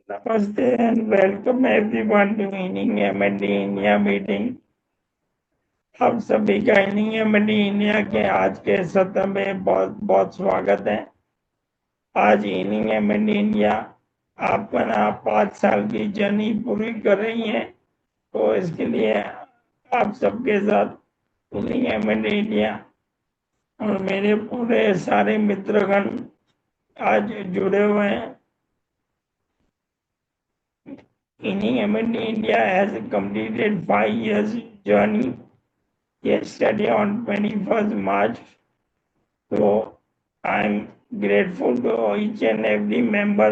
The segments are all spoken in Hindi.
Namaste and welcome everyone to Inning M&D India meeting. आप सभी का इनिंग M&D इंडिया के आज के सत्र में बहुत बहुत स्वागत है। आज इनिंग M&D इंडिया अपना 5 साल की जर्नी पूरी कर रही है, तो इसके लिए आप सबके साथ इनिंग M&D इंडिया और मेरे पूरे सारे मित्रगण आज जुड़े हुए हैं। Inning M&D India has completed 5 years journey yesterday on 21st March. So I'm grateful to each and every member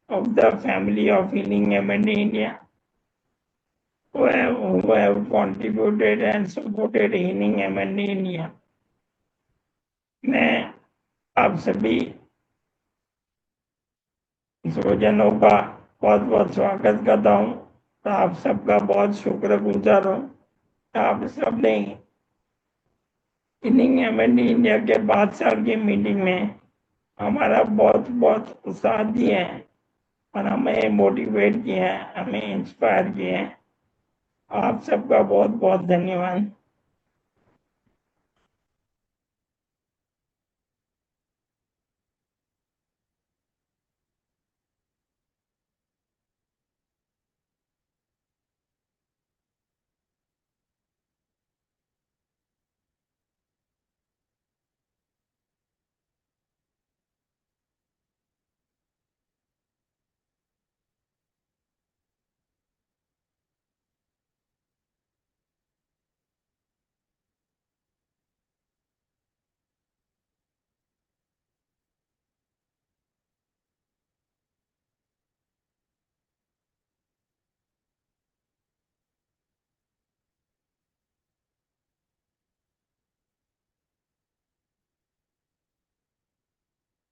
of the family of Healing M&D India who have contributed and supported Healing M&D India. मैं आप सभी स्वजनों का बहुत बहुत स्वागत करता हूँ। तो आप सबका बहुत शुक्रगुजार हूँ। आप सबने इनिंग M&D इंडिया के 5 साल की मीटिंग में हमारा बहुत बहुत उत्साह दिए हैं और हमें मोटिवेट किए हैं, हमें इंस्पायर किए हैं। आप सबका बहुत बहुत धन्यवाद।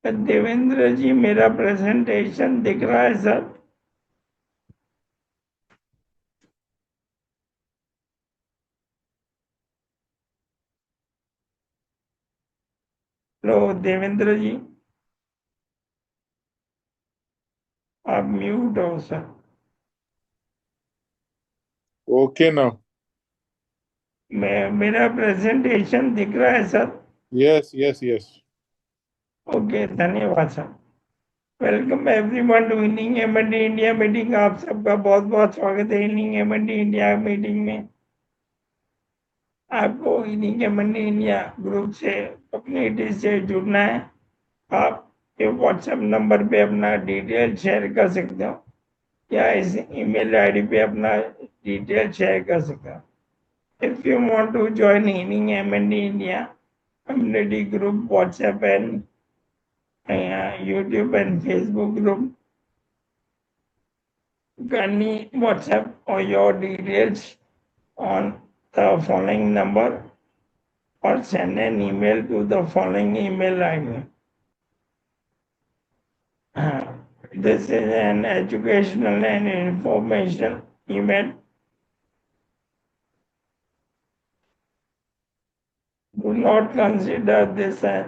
देवेंद्र जी, मेरा प्रेजेंटेशन दिख रहा है सर? हेलो देवेंद्र जी, आप म्यूट हो सर। Okay now. मेरा प्रेजेंटेशन दिख रहा है सर? Yes. ओके, धन्यवाद sir. Welcome everyone to inning M&D India meeting. आप सबका बहुत बहुत स्वागत है इनिंग M&D इंडिया मीटिंग में। आपको इनिंग M&D इंडिया ग्रुप से कम्युनिटी से जुड़ना है। आप ये व्हाट्सएप नंबर पे अपना डिटेल शेयर कर सकते हो या इस ईमेल आईडी पे अपना डिटेल शेयर कर सकते हो। If you want to join inning M&D India community group, WhatsApp and YouTube and Facebook group, kindly WhatsApp or your details on the following number or send an email to the following email ID. This is an educational and informational email. Do not consider this as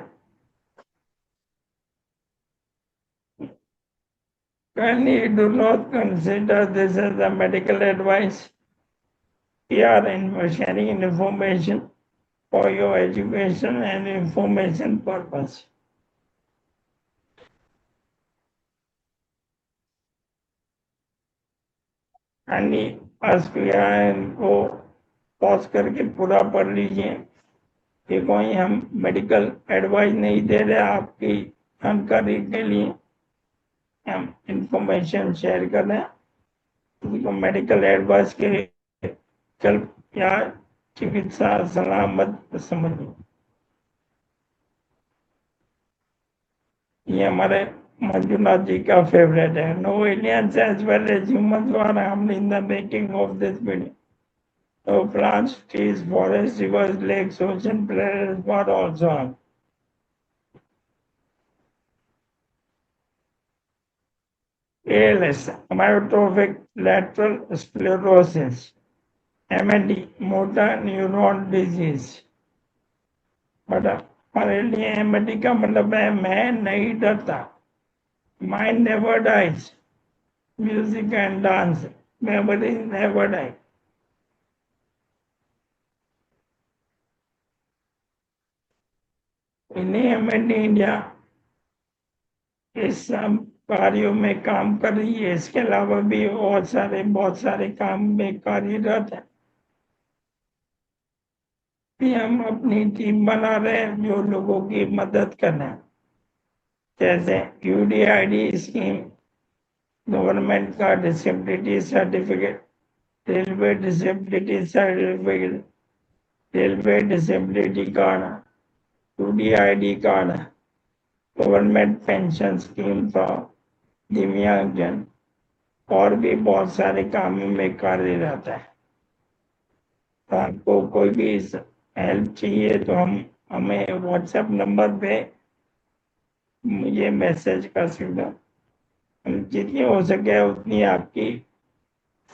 kindly do not consider this as a medical advice. We are sharing information for your education and information purpose. kindly ask को पॉज करके पूरा पढ़ लीजिए। ये कोई हम मेडिकल एडवाइस नहीं दे रहे, आपकी जानकारी के लिए हम इंफॉर्मेशन शेयर कर रहे हैं। मेडिकल एडवाइस के चल या चिकित्सा सलाह मत समझिए। ये हमारे मंजुनाथ जी का फेवरेट है। No aliens as well as humans were harmed in the making of this video. No plants, trees, forests, rivers, lakes, ocean, planets were also harmed. ALS, amyotrophic lateral sclerosis, MND, motor neuron disease. But हमारे लिए MND का मतलब है मैं नहीं डरता, mind never dies. music and dance, memories never die. इन्हें इंडिया इस सब कार्यों में काम कर रही है। इसके अलावा भी बहुत सारे काम में कार्यरत है। भी हम अपनी टीम बना रहे हैं जो लोगों की मदद कर रहे हैं, जैसे यूडीआईडी स्कीम, गवर्नमेंट का disability certificate, railway disability certificate, railway disability card, UDID card, government pension scheme for दिव्यांगजन, और भी बहुत सारे कामों में कार्यरत है। तो आपको कोई भी हेल्प चाहिए तो हम हमें व्हाट्सएप नंबर पे मुझे मैसेज कर सकते हो। हम जितनी हो सके उतनी आपकी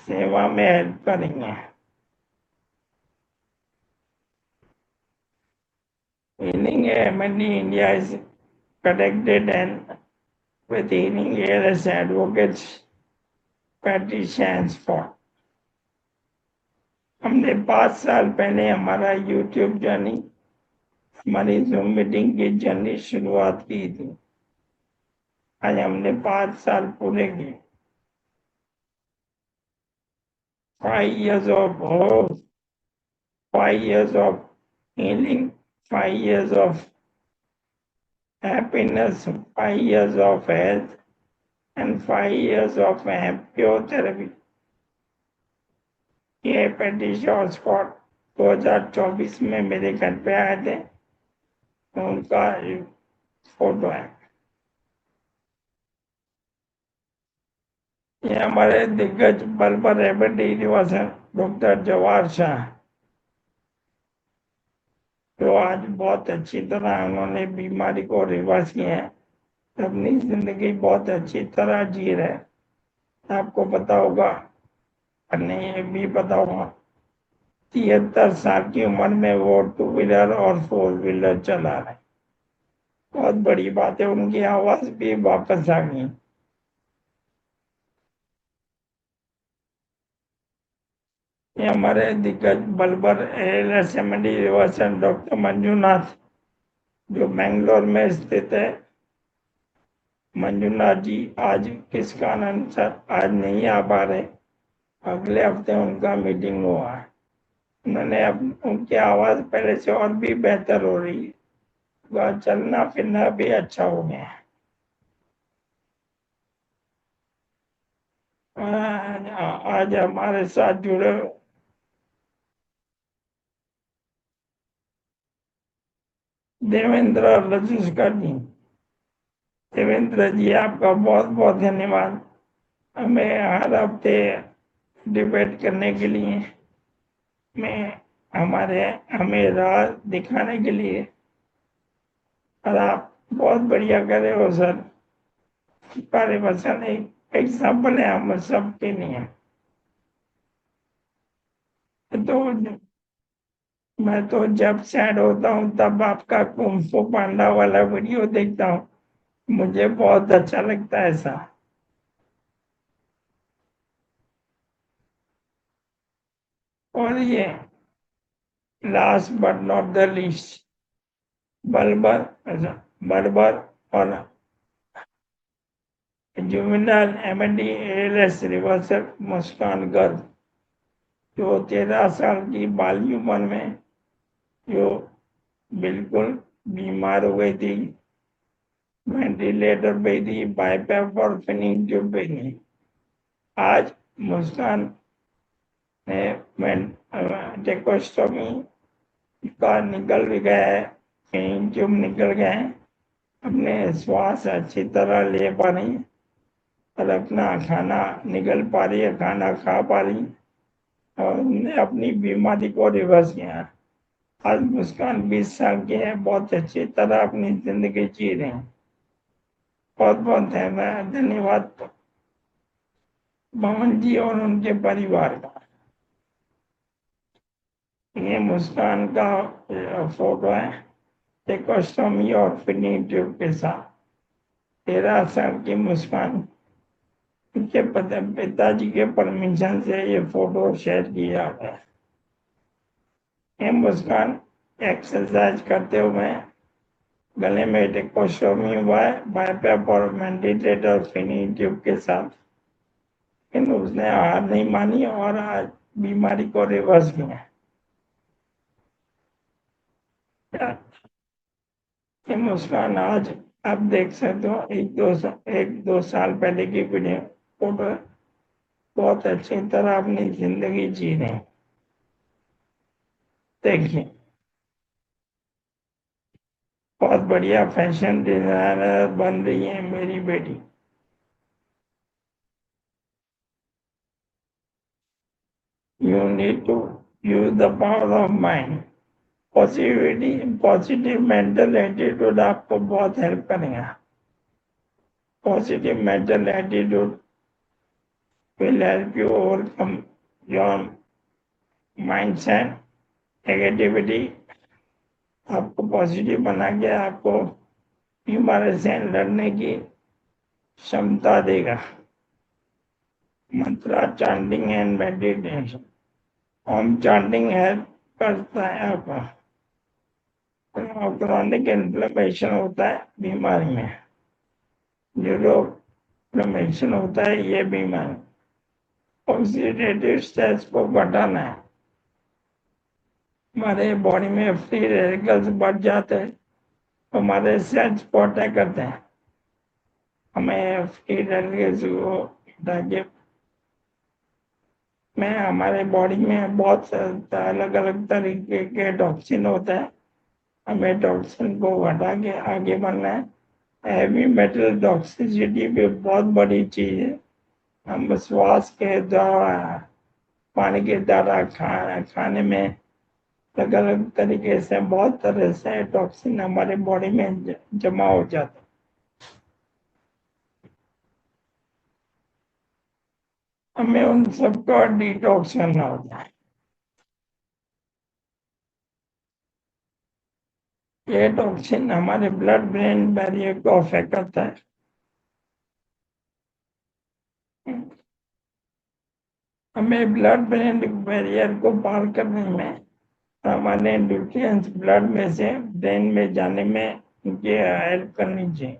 सेवा में हेल्प करेंगे। Healing Money India is connected and with Healing ALS advocates petitions for। हमने 5 साल पहले हमारा यूट्यूब जर्नी, हमारी जूम मीटिंग की जर्नी शुरुआत की थी। आज हमने 5 साल पूरे किए। 5 years of hope, 5 years of healing, 5 years of happiness, 5 years of health, and 5 years of pure therapy। ये पेटिशन स्पॉट 2024 में मेरे घर पे आए थे, तो उनका फोटो है। ये हमारे दिग्गज बल्बर रेमेडी निवासन डॉक्टर जवाहर शाह, तो आज बहुत अच्छी तरह उन्होंने बीमारी को रिवर्स किया है, अपनी जिंदगी बहुत अच्छी तरह जी रहे। आपको पता होगा, नहीं ये भी पता होगा, 73 साल की उम्र में वो 2 व्हीलर और 4 व्हीलर चला रहे। बहुत बड़ी बात है, उनकी आवाज भी वापस आ गई। ये हमारे दिग्गज बल्बर एलएसएमडी रिवर्सन डॉक्टर मंजूनाथ, जो बेंगलोर में स्थित है। मंजूनाथ जी आज किस कारण सर आज नहीं आ पा रहे, अगले हफ्ते उनका मीटिंग हुआ है। उन्होंने उनकी आवाज पहले से और भी बेहतर हो रही है, चलना फिरना भी अच्छा हो गया है। आज हमारे साथ जुड़े देवेंद्र लजिस्कर जी। देवेंद्र जी आपका बहुत बहुत धन्यवाद, हमें हर हफ्ते डिबेट करने के लिए, में हमें राह दिखाने के लिए, और आप बहुत बढ़िया कर रहे हो सर। परिवर्तन एक एग्जाम्पल है हम सबके लिए। तो मैं तो जब सैड होता हूँ तब आपका कुंफू पांडा वाला वीडियो देखता हूँ, मुझे बहुत अच्छा लगता है ऐसा। और ये last but not the least, बर्बर बर्बर और जुवेनाइल एमडी एएलएस रिवर्सल मुस्कान गर्ग, जो 13 साल की बाली उम्र में जो बिल्कुल बीमार हो गई थी, वेंटिलेटर पे थी, बाईपैप और फिनिंग ट्यूब पे थी। आज मुस्कान ने टेकोस्टोमी का निकल भी गया है, फिनिंग ट्यूब निकल गए हैं, अपने श्वास अच्छी तरह ले पा रही है और अपना खाना निकल पा रही है, खाना खा पा रही है, और उन्होंने अपनी बीमारी को रिवर्स किया। आज मुस्कान 20 साल की है, बहुत अच्छी तरह अपनी जिंदगी जी रहे हैं। बहुत बहुत धन्यवाद पवन जी और उनके परिवार का। ये मुस्कान का फोटो है टेकोस्टोमी और फिनिंग ट्यूब के साथ। 13 साल की मुस्कान उनके पिताजी के परमिशन से ये फोटो शेयर किया है। ये मुस्कान एक्सरसाइज करते हुए गले में टेकोस्टोमी हुआ है, बाइपेप और मेडिटेटर फिनी ट्यूब के साथ, लेकिन उसने हार नहीं मानी और आज बीमारी को रिवर्स किया। ये मुस्कान आज आप देख सकते हो, एक दो साल पहले की वीडियो फोटो। बहुत अच्छी तरह अपनी जिंदगी जी रहे हैं। देखिए, बहुत बढ़िया फैशन डिजाइनर बन रही है मेरी बेटी। You need to use the power of mind. Positive mental attitude आपको बहुत हेल्प करेगा। Positive mental attitude will help you overcome your mindset negativity. आपको पॉजिटिव बना के आपको बीमारी से लड़ने की क्षमता देगा। Mantra chanting and meditation, Om chanting help करता है आपको। क्रॉनिक इन्फ्लेमेशन होता है बीमारी में, न्यूरो इन्फ्लेमेशन होता है ये बीमारी। ऑक्सीडेटिव स्ट्रेस को घटाना है। हमारे बॉडी में फ्री रेडिकल्स बढ़ जाते हैं, तो हमारे सेल्स प्रोटेक्ट करते हैं। हमें फ्री रेडिकल्स को हटा के में हमारे बॉडी में बहुत अलग अलग तरीके के टॉक्सिन होते हैं। हमें टॉक्सिन को हटा के आगे बढ़ना है। हैवी मेटल टॉक्सिसिटी भी बहुत बड़ी चीज है। हम श्वास के द्वारा, पानी के द्वारा, खाने में अलग अलग तरीके से बहुत तरह से टॉक्सिन हमारे बॉडी में जमा हो जाता है। हमें उन सबका डिटॉक्स करना होता है। ये टॉक्सिन हमारे ब्लड ब्रेन बैरियर को अफेक्ट करता है। हमें ब्लड ब्रेन बैरियर को पार करने में हमारे न्यूट्रिएंट्स ब्लड में से ब्रेन में जाने में उनकी हेल्प करनी चाहिए।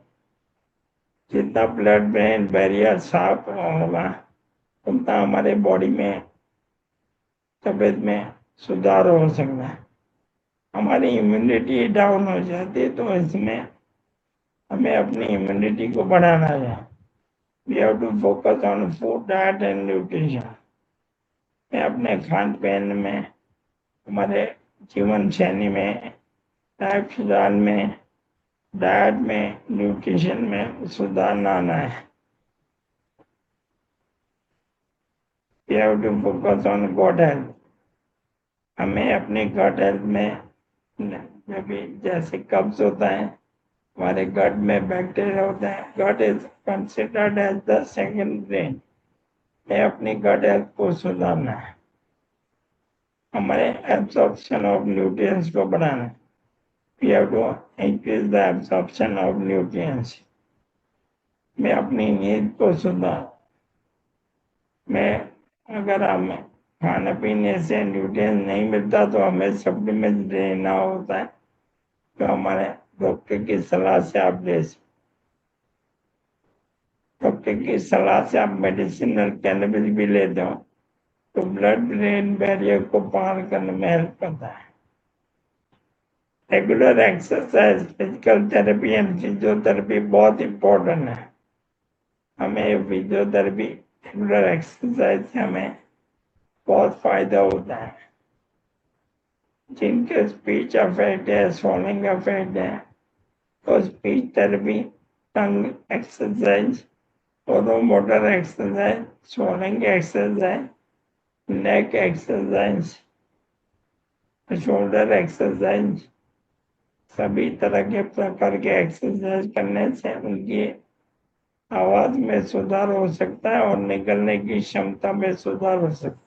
जितना ब्लड ब्रेन बैरियर साफ होगा उतना हमारे बॉडी में तबीयत में सुधार हो सकता है। हमारी इम्यूनिटी डाउन हो जाती है, तो इसमें हमें अपनी इम्यूनिटी को बढ़ाना है। We have to focus on food, diet and nutrition. मैं अपने खान पान में, हमारे जीवन शैली में, लाइफस्टाइल में, डाइट में, न्यूट्रिशन में सुधार लाना है। We have to focus on good health. हमें अपने गट हेल्थ में, जब जैसे कब्ज होता है, हमारे गट में बैक्टीरिया होता है। Gut is considered as the second brain. में अपनी गट हेल्थ को सुधारना है। हमारे एब्सॉर्प्शन ऑफ न्यूट्रिएंट्स को बढ़ाना है। We have to increase the absorption of nutrients. मैं अपनी नींद को सुधार। मैं अगर हमें खाने पीने से न्यूट्रिएंट्स नहीं मिलता तो हमें सप्लीमेंट लेना होता है, तो हमारे डॉक्टर की सलाह से आप ले सकते। डॉक्टर की सलाह से आप मेडिसिनल कैनबिस भी लेते हो तो ब्लड ब्रेन बैरियर को पार करने में हेल्प करता है। Regular exercise, physical therapy and physiotherapy बहुत इंपॉर्टेंट है। हमें फिजियोथेरेपी, रेगुलर एक्सरसाइज से हमें बहुत फायदा होता है। जिनके स्पीच अफेक्ट है, स्वेलिंग अफेक्ट है, तो speech therapy, tongue exercise, motor exercise, swelling exercise, neck exercise, shoulder exercise, सभी तरह के प्रकार के एक्सरसाइज करने से उनकी आवाज में सुधार हो सकता है और निकलने की क्षमता में सुधार हो सकता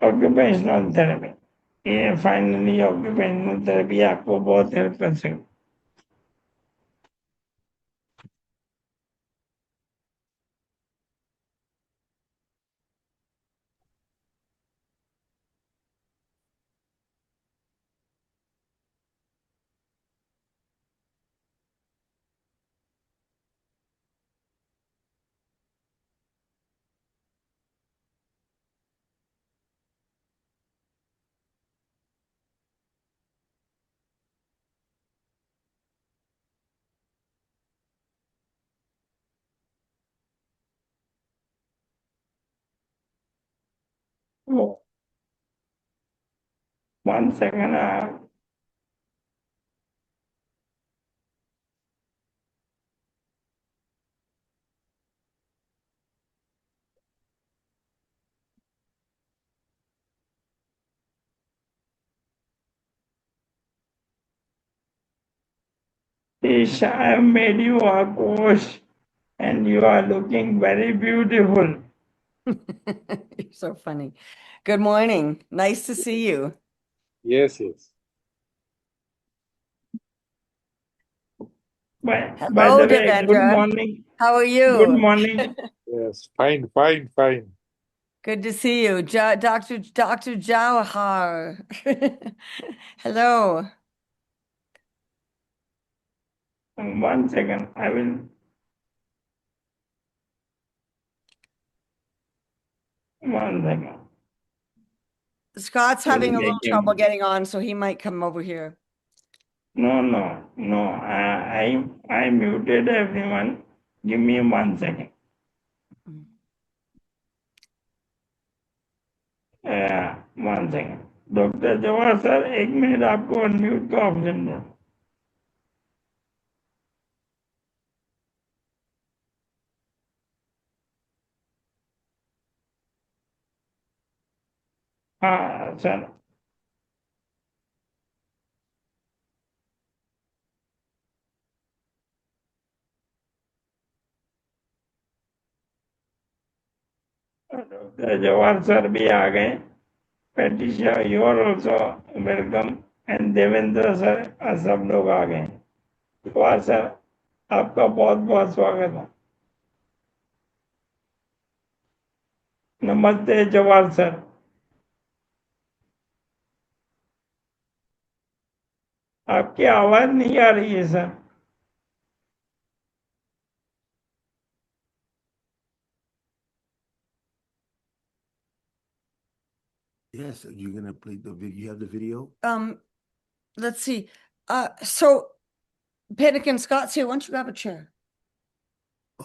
है। ऑक्यूपेशनल थेरेपी, ये फाइनली ऑक्यूपेशनल थेरेपी आपको बहुत हेल्प कर सकती है। Oh, 1 second. Ish, I have made you a coach and you are looking very beautiful. You're so funny. Good morning. Nice to see you. Yes, yes. By Hello, the way, good Devendra. morning. How are Good you? morning. Yes. Fine, fine, fine. Good to see you, Dr. Jawahar. Hello. 1 second. I will. 1 second. Scott's I will having a little make trouble him. getting on, so he might come over here. No. I muted everyone. Give me 1 second. Uh, 1 second. Doctor Jawahar sir 1 मिनट आपको अनम्यूट का ऑप्शन दो. हाँ सर. डॉक्टर जवाहर सर भी आ गए. पेटिशा you are also welcome. And Devendra sir सब लोग आ गए. जवाहर सर आपका बहुत बहुत स्वागत है. नमस्ते जवाहर सर. आपकी आवाज नहीं आ रही है sir. Yes, you're gonna play the video. You have the video? Let's see. So Pinnick and Scott's here. Why don't you grab a chair?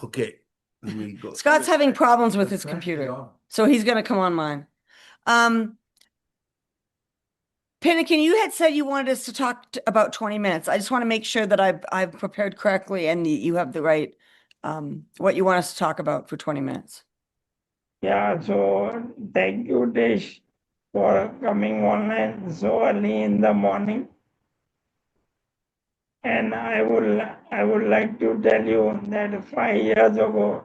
Okay, let me go. Scott's having problems with Let's his back computer, it off. so he's gonna come on mine. Pinnikin, you had said you wanted us to talk about 20 minutes. I just want to make sure that I've prepared correctly and you have the right what you want us to talk about for 20 minutes. Yeah, so thank you, Desh, for coming online so early in the morning. And I would like to tell you that 5 years ago,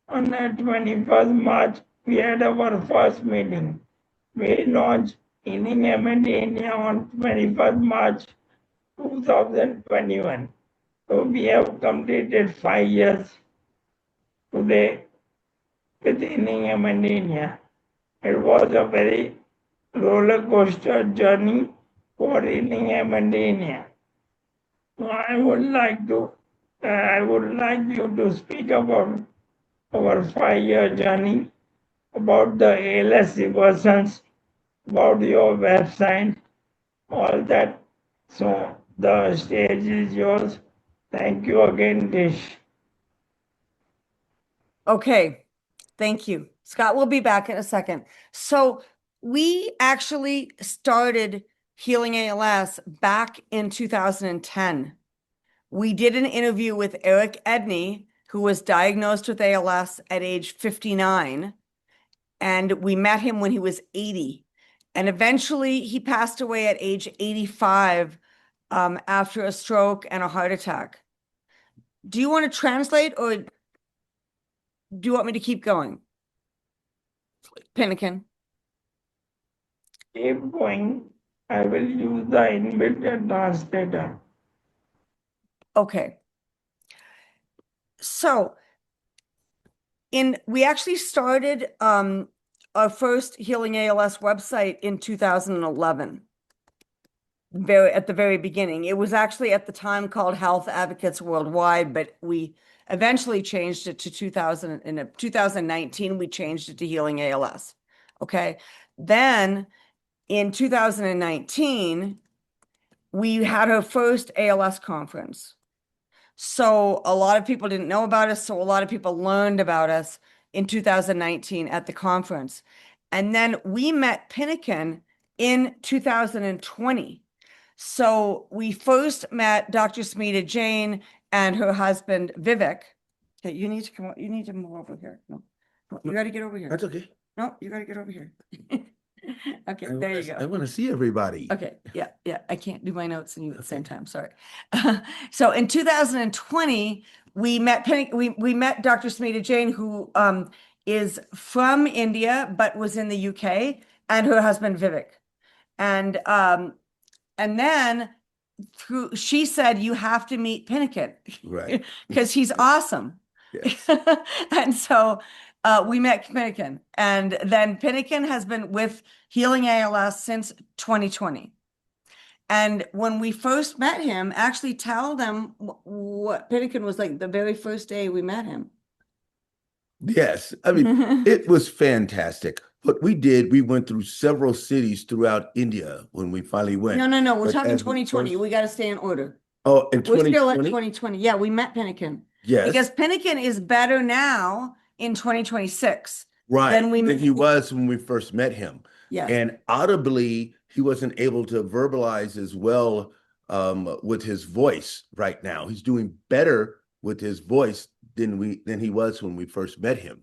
on the 21st March, we had our first meeting. We launched Healing MD India on 21st March 2021. So we have completed 5 years today with Healing MD India. It was a very roller coaster journey for Healing MD India. So I would like you to speak about our 5 year journey, about the ALS reversals, about your website, all that. So the stage is yours. Thank you again, Dish. Okay, thank you. Scott will be back in a second. So we actually started Healing ALS back in 2010. We did an interview with Eric Edney, who was diagnosed with ALS at age 59. And we met him when he was 80. And eventually he passed away at age 85 after a stroke and a heart attack. Do you want to translate or do you want me to keep going? Pinnikin. Keep going. I will use the inbuilt translator. Okay. So we actually started our first Healing ALS website in 2011. At the very beginning. It was actually at the time called Health Advocates Worldwide, but we eventually changed it to 2019, we changed it to Healing ALS. Okay. Then in 2019, we had our first ALS conference. So a lot of people didn't know about us. So a lot of people learned about us in 2019 at the conference. And then we met Pinnakin in 2020. So we first met Dr. Smita Jain and her husband Vivek. Okay, you need to come. You need to move over here. No, you got to get over here. That's okay. No, you got to get over here. Okay, I there you wanna- go. I want to see everybody. Okay, yeah, I can't do my notes and you at the same time, sorry. So in 2020, we met we met Dr. Smita Jain, who is from India but was in the UK, and her husband Vivek. And then she said, you have to meet Pinnakin Right. because he's awesome. Yes. And so we met Pinnakin, and then Pinnakin has been with Healing ALS since 2020. And when we first met him, actually tell them what Pinnakin was like the very first day we met him. Yes. I mean, it was fantastic. What we did, we went through several cities throughout India when we finally went. No, we're But talking as we 2020. first- We got to stay in order. Oh, in We're still at 2020? 2020. Yeah, we met Pinnakin. Yes. Because Pinnakin is better now in 2026. Right. Then we than met- he was when we first met him. Yes. And audibly, he wasn't able to verbalize as well with his voice right now. He's doing better with his voice than he was when we first met him.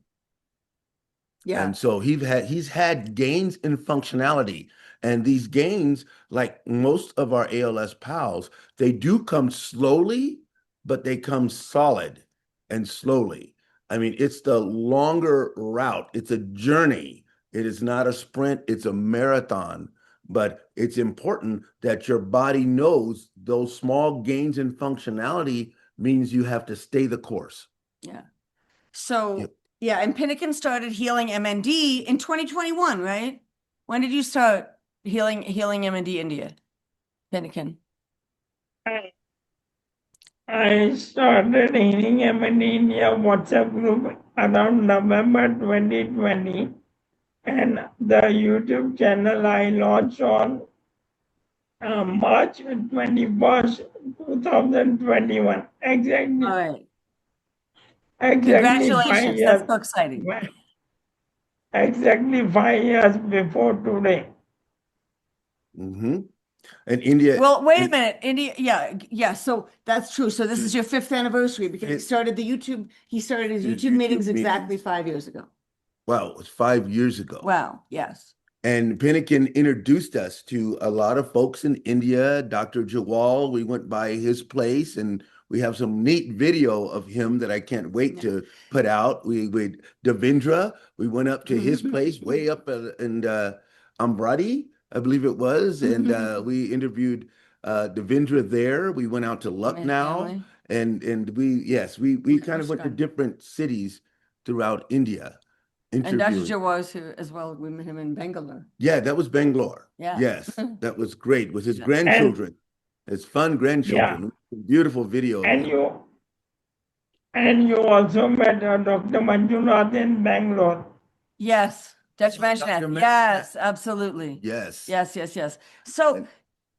Yeah. And so he's had gains in functionality. And these gains, like most of our ALS pals, they do come slowly, but they come solid and slowly. I mean, it's the longer route. It's a journey. It is not a sprint, it's a marathon. But it's important that your body knows those small gains in functionality means you have to stay the course. Yeah. So, Yep. yeah, and Pinnakin started Healing MND in 2021, right? When did you start Healing MND India? Pinnakin. I started Healing MND India WhatsApp group around November 2020, and the YouTube channel I launched on March 21st, 2021. Exactly. All right. Exactly 5 Congratulations. years. That's so exciting. Exactly 5 years before today. Mm-hmm. And India. Well, wait a minute. India, yeah. So that's true. So this is your 5th anniversary because he started his YouTube meetings exactly 5 years ago. Wow, it was 5 years ago. Wow. Yes. And Pinnakin introduced us to a lot of folks in India. Dr. Jawal, we went by his place, and we have some neat video of him that I can't wait to put out. We with Devendra, we went up to his place way up in Amrati, I believe it was, and we interviewed Devendra there. We went out to Lucknow, and we kind of went to different cities throughout India. And Dr. interviewing. Joe was here as well. We met him in Bangalore. Yeah, that was Bangalore. Yeah. Yes, that was great with his Yeah. grandchildren, his fun grandchildren. Beautiful video. And you also met Dr. Manjunath in Bangalore. Yes. Dr. Dr. Manjunath. Manjunath. Yes, absolutely. Yes. Yes. So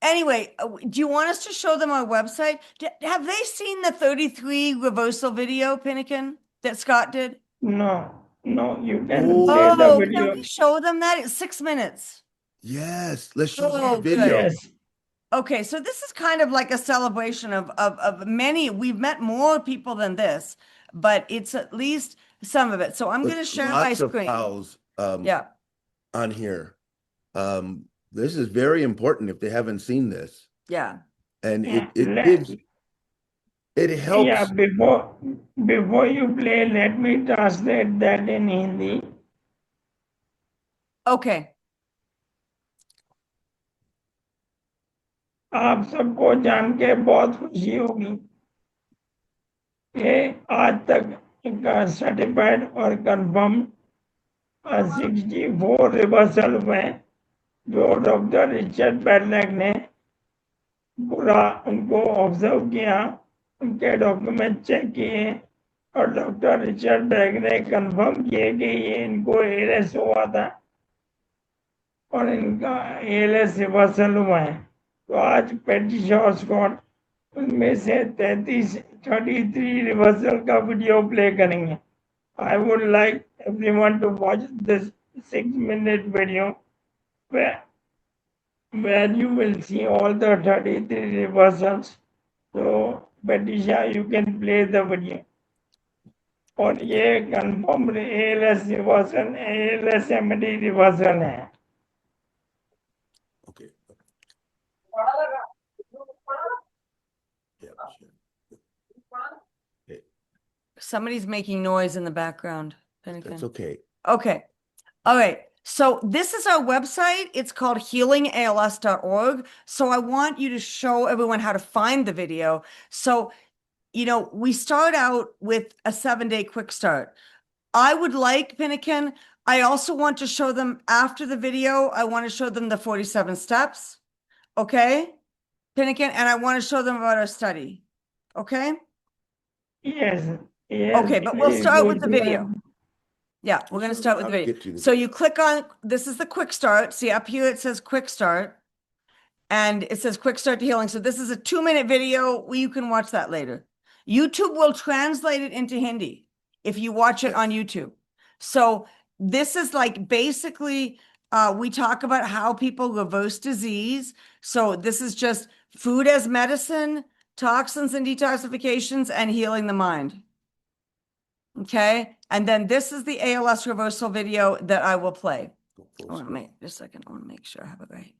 anyway, do you want us to show them our website? Have they seen the 33 reversal video, Pinnakin, that Scott did? No, you can Oh. play the Oh, video. can we show them that? It's 6 minutes. Yes. Let's show Oh, the video. Yes. Okay, so this is kind of like a celebration of many. We've met more people than this, but it's at least some of it. So I'm going to With share my lots of screen. pals, Yeah. on here. This is very important if they haven't seen this. Yeah. And Yeah, it helps. Yeah, before you play, let me translate that in Hindi. Okay. आप सबको जान के बहुत खुशी होगी कि आज तक का सर्टिफाइड और कंफर्म 64 रिवर्सल हुए जो डॉक्टर रिचर्ड बैडलैक ने पूरा उनको ऑब्जर्व किया, उनके डॉक्यूमेंट चेक किए और डॉक्टर रिचर्ड बैग ने कंफर्म किए कि ये इनको एलएस हुआ था और इनका एलएस रिवर्सल हुआ है। तो आज पेटिशॉर स्कॉट उनमें से 33 रिवर्सल का वीडियो प्ले करेंगे। I would like everyone to watch this 6-minute video where you will see all the 33 reversals. So, Patricia, you can play the video. और ये confirm ALS reversal ALS MD reversal है. Okay. Yeah, sure. Okay, Somebody's making noise in the background. that's Finnegan. okay. Okay. All right. So this is our website. It's called healingals.org. So I want you to show everyone how to find the video. So, we start out with a 7-day quick start. I would like, Pinnakin, I also want to show them after the video, I want to show them the 47 steps. Okay? Pinnakin, and I want to show them about our study. Okay? Yes, yes. Okay, but we'll very start with good. the video. Yeah, we're going to start with the I'll video. get to the So video. you click on, this is the quick start. See up here, it says quick start. And it says quick start to healing. So this is a 2-minute video. Well, you can watch that later. YouTube will translate it into Hindi if you watch it on YouTube. So this is like basically, we talk about how people reverse disease. So this is just food as medicine, toxins and detoxifications, and healing the mind. Okay. And then this is the ALS reversal video that I will play. Go full I want to screen. make just a second. I want to make sure I have it right.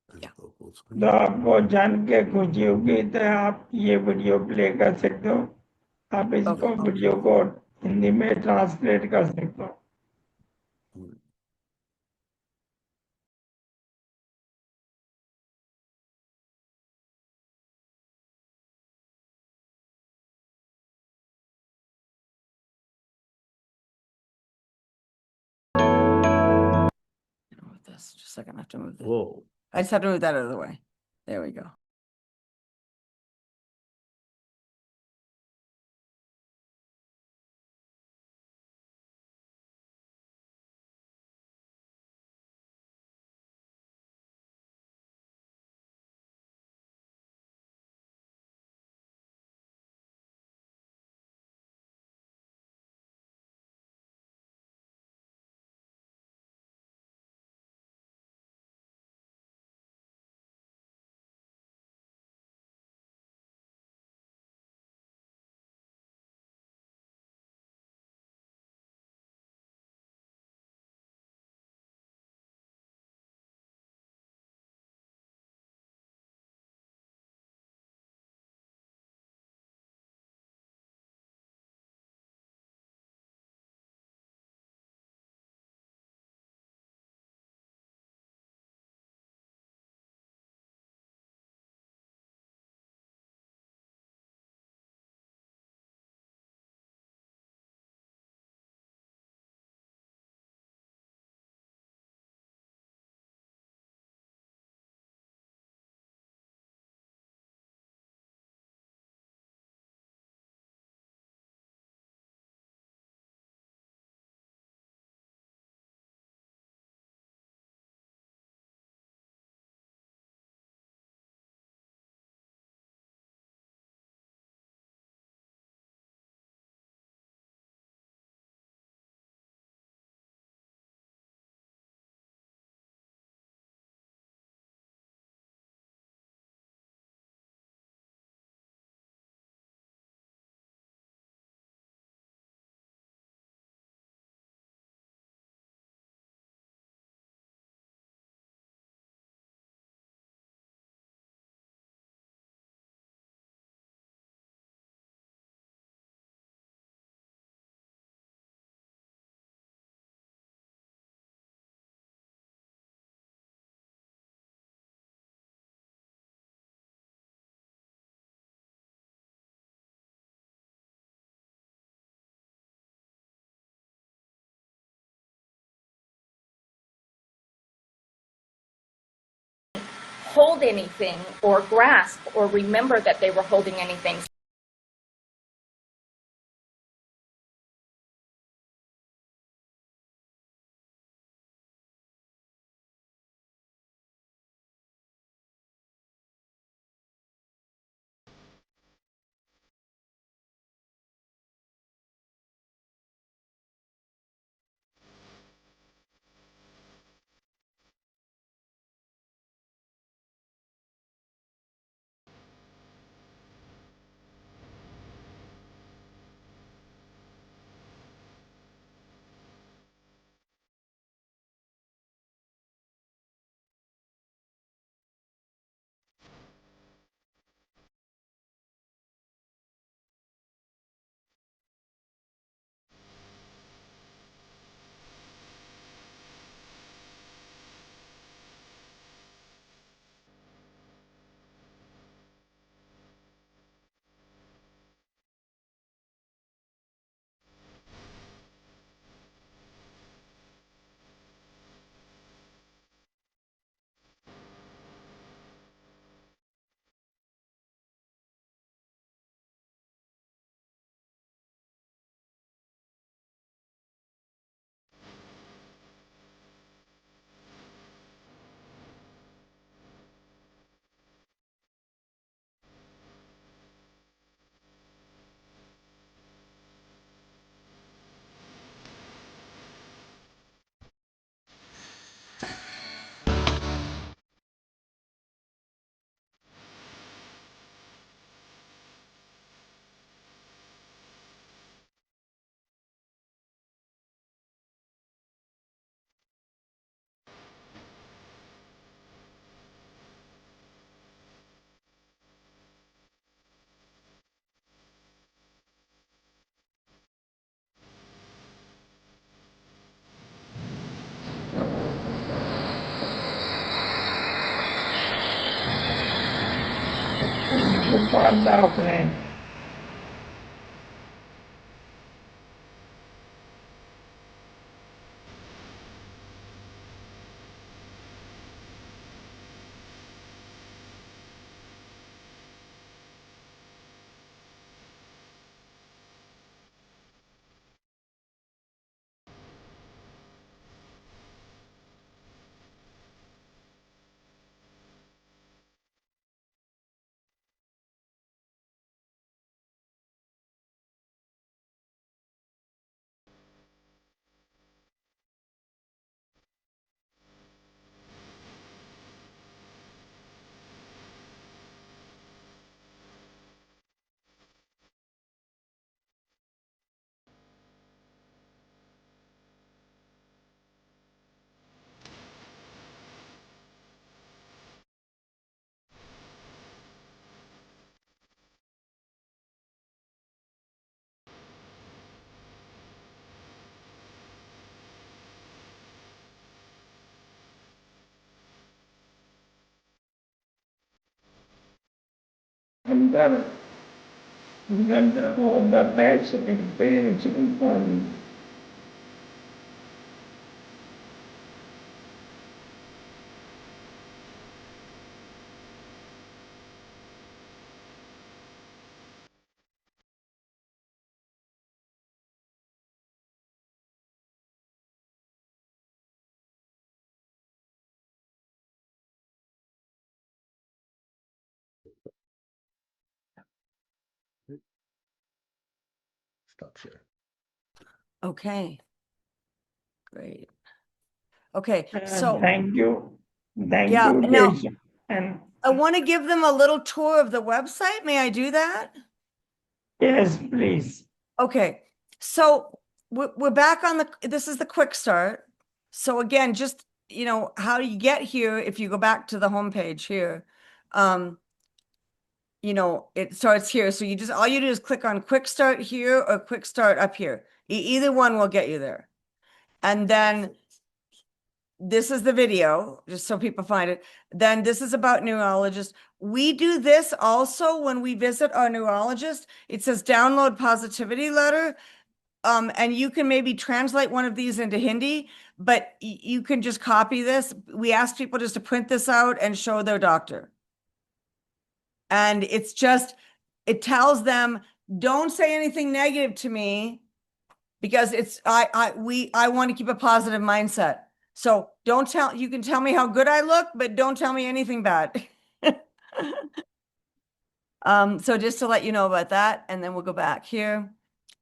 Let's yeah. go full screen. तो आपको जान के खुशी होगी तो आप ये वीडियो प्ले कर सकते हो. आप इसको Okay. वीडियो को हिंदी में ट्रांसलेट कर सकते हो. Move this. Just a second. I have to move this. Whoa. I just have to move that out of the way. There we go. Hold anything or grasp or remember that they were holding anything. Gopal Dafne. अंदर the best experience fun. Stop share. Okay. Great. Okay, so Thank you. Thank yeah, you, now Desh. And I want to give them a little tour of the website. May I do that? yes, please. Okay, so we're back on this is the quick start. So again, just, how you get here, if you go back to the homepage here, it starts here. So all you do is click on quick start here or quick start up here. Either one will get you there. And then this is the video, just so people find it. Then this is about neurologists. We do this also when we visit our neurologist. It says download positivity letter. And you can maybe translate one of these into Hindi, but you can just copy this. We ask people just to print this out and show their doctor. And it tells them, don't say anything negative to me, because I want to keep a positive mindset. So you can tell me how good I look, but don't tell me anything bad. So just to let you know about that, and then we'll go back here.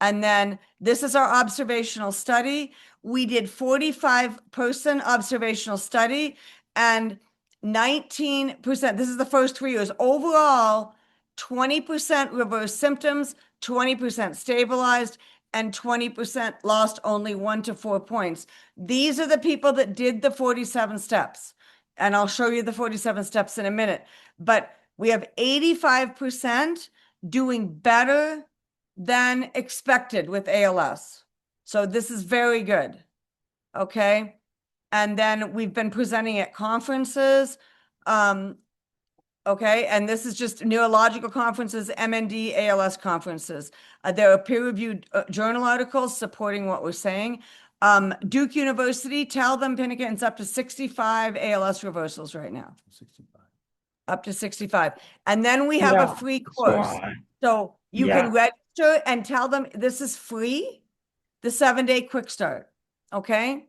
And then this is our observational study. We did 45-person observational study, and 19%, this is the first 3 years. Overall, 20% reversed symptoms, 20% stabilized, and 20% lost only 1 to 4 points. These are the people that did the 47 steps. And I'll show you the 47 steps in a minute. But we have 85% doing better than expected with ALS. So this is very good. Okay. And then we've been presenting at conferences. Okay. And this is just neurological conferences, MND, ALS conferences. There are peer-reviewed journal articles supporting what we're saying. Duke University, tell them, Pinnacle, it's up to 65 ALS reversals right now. 65. Up to 65. And then we have a free course. So you can register and tell them this is free, the 7-day quick start. Okay.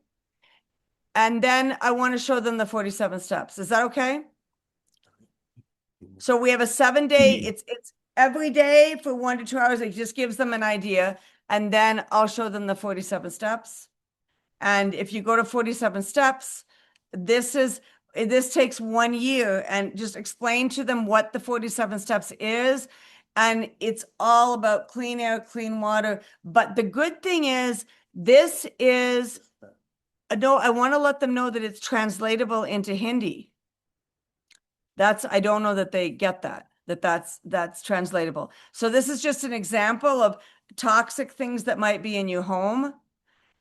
And then I want to show them the 47 steps. Is that okay? So we have a 7-day, it's every day for 1 to 2 hours. It just gives them an idea. And then I'll show them the 47 steps. And if you go to 47 steps, this takes 1 year, and just explain to them what the 47 steps is. And it's all about clean air, clean water. But the good thing is, I want to let them know that it's translatable into Hindi. I don't know that they get that's translatable. So this is just an example of toxic things that might be in your home.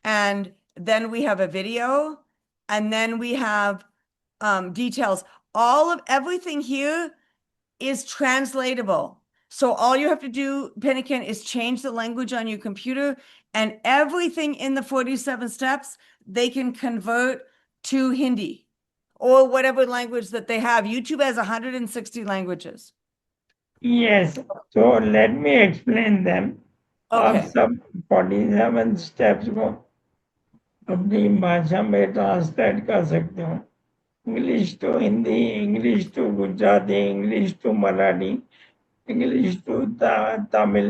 And then we have a video, and then we have details. Everything here is translatable. So all you have to do, Pinnakin, is change the language on your computer, and everything in the 47 steps, they can convert to Hindi or whatever language that they have. YouTube has 160 languages. Yes, so let me explain them. आप Okay. सब 47 स्टेप्स को अपनी भाषा में ट्रांसलेट कर सकते हो, English to Hindi, English to Gujarati, English to Marathi, English to Tamil,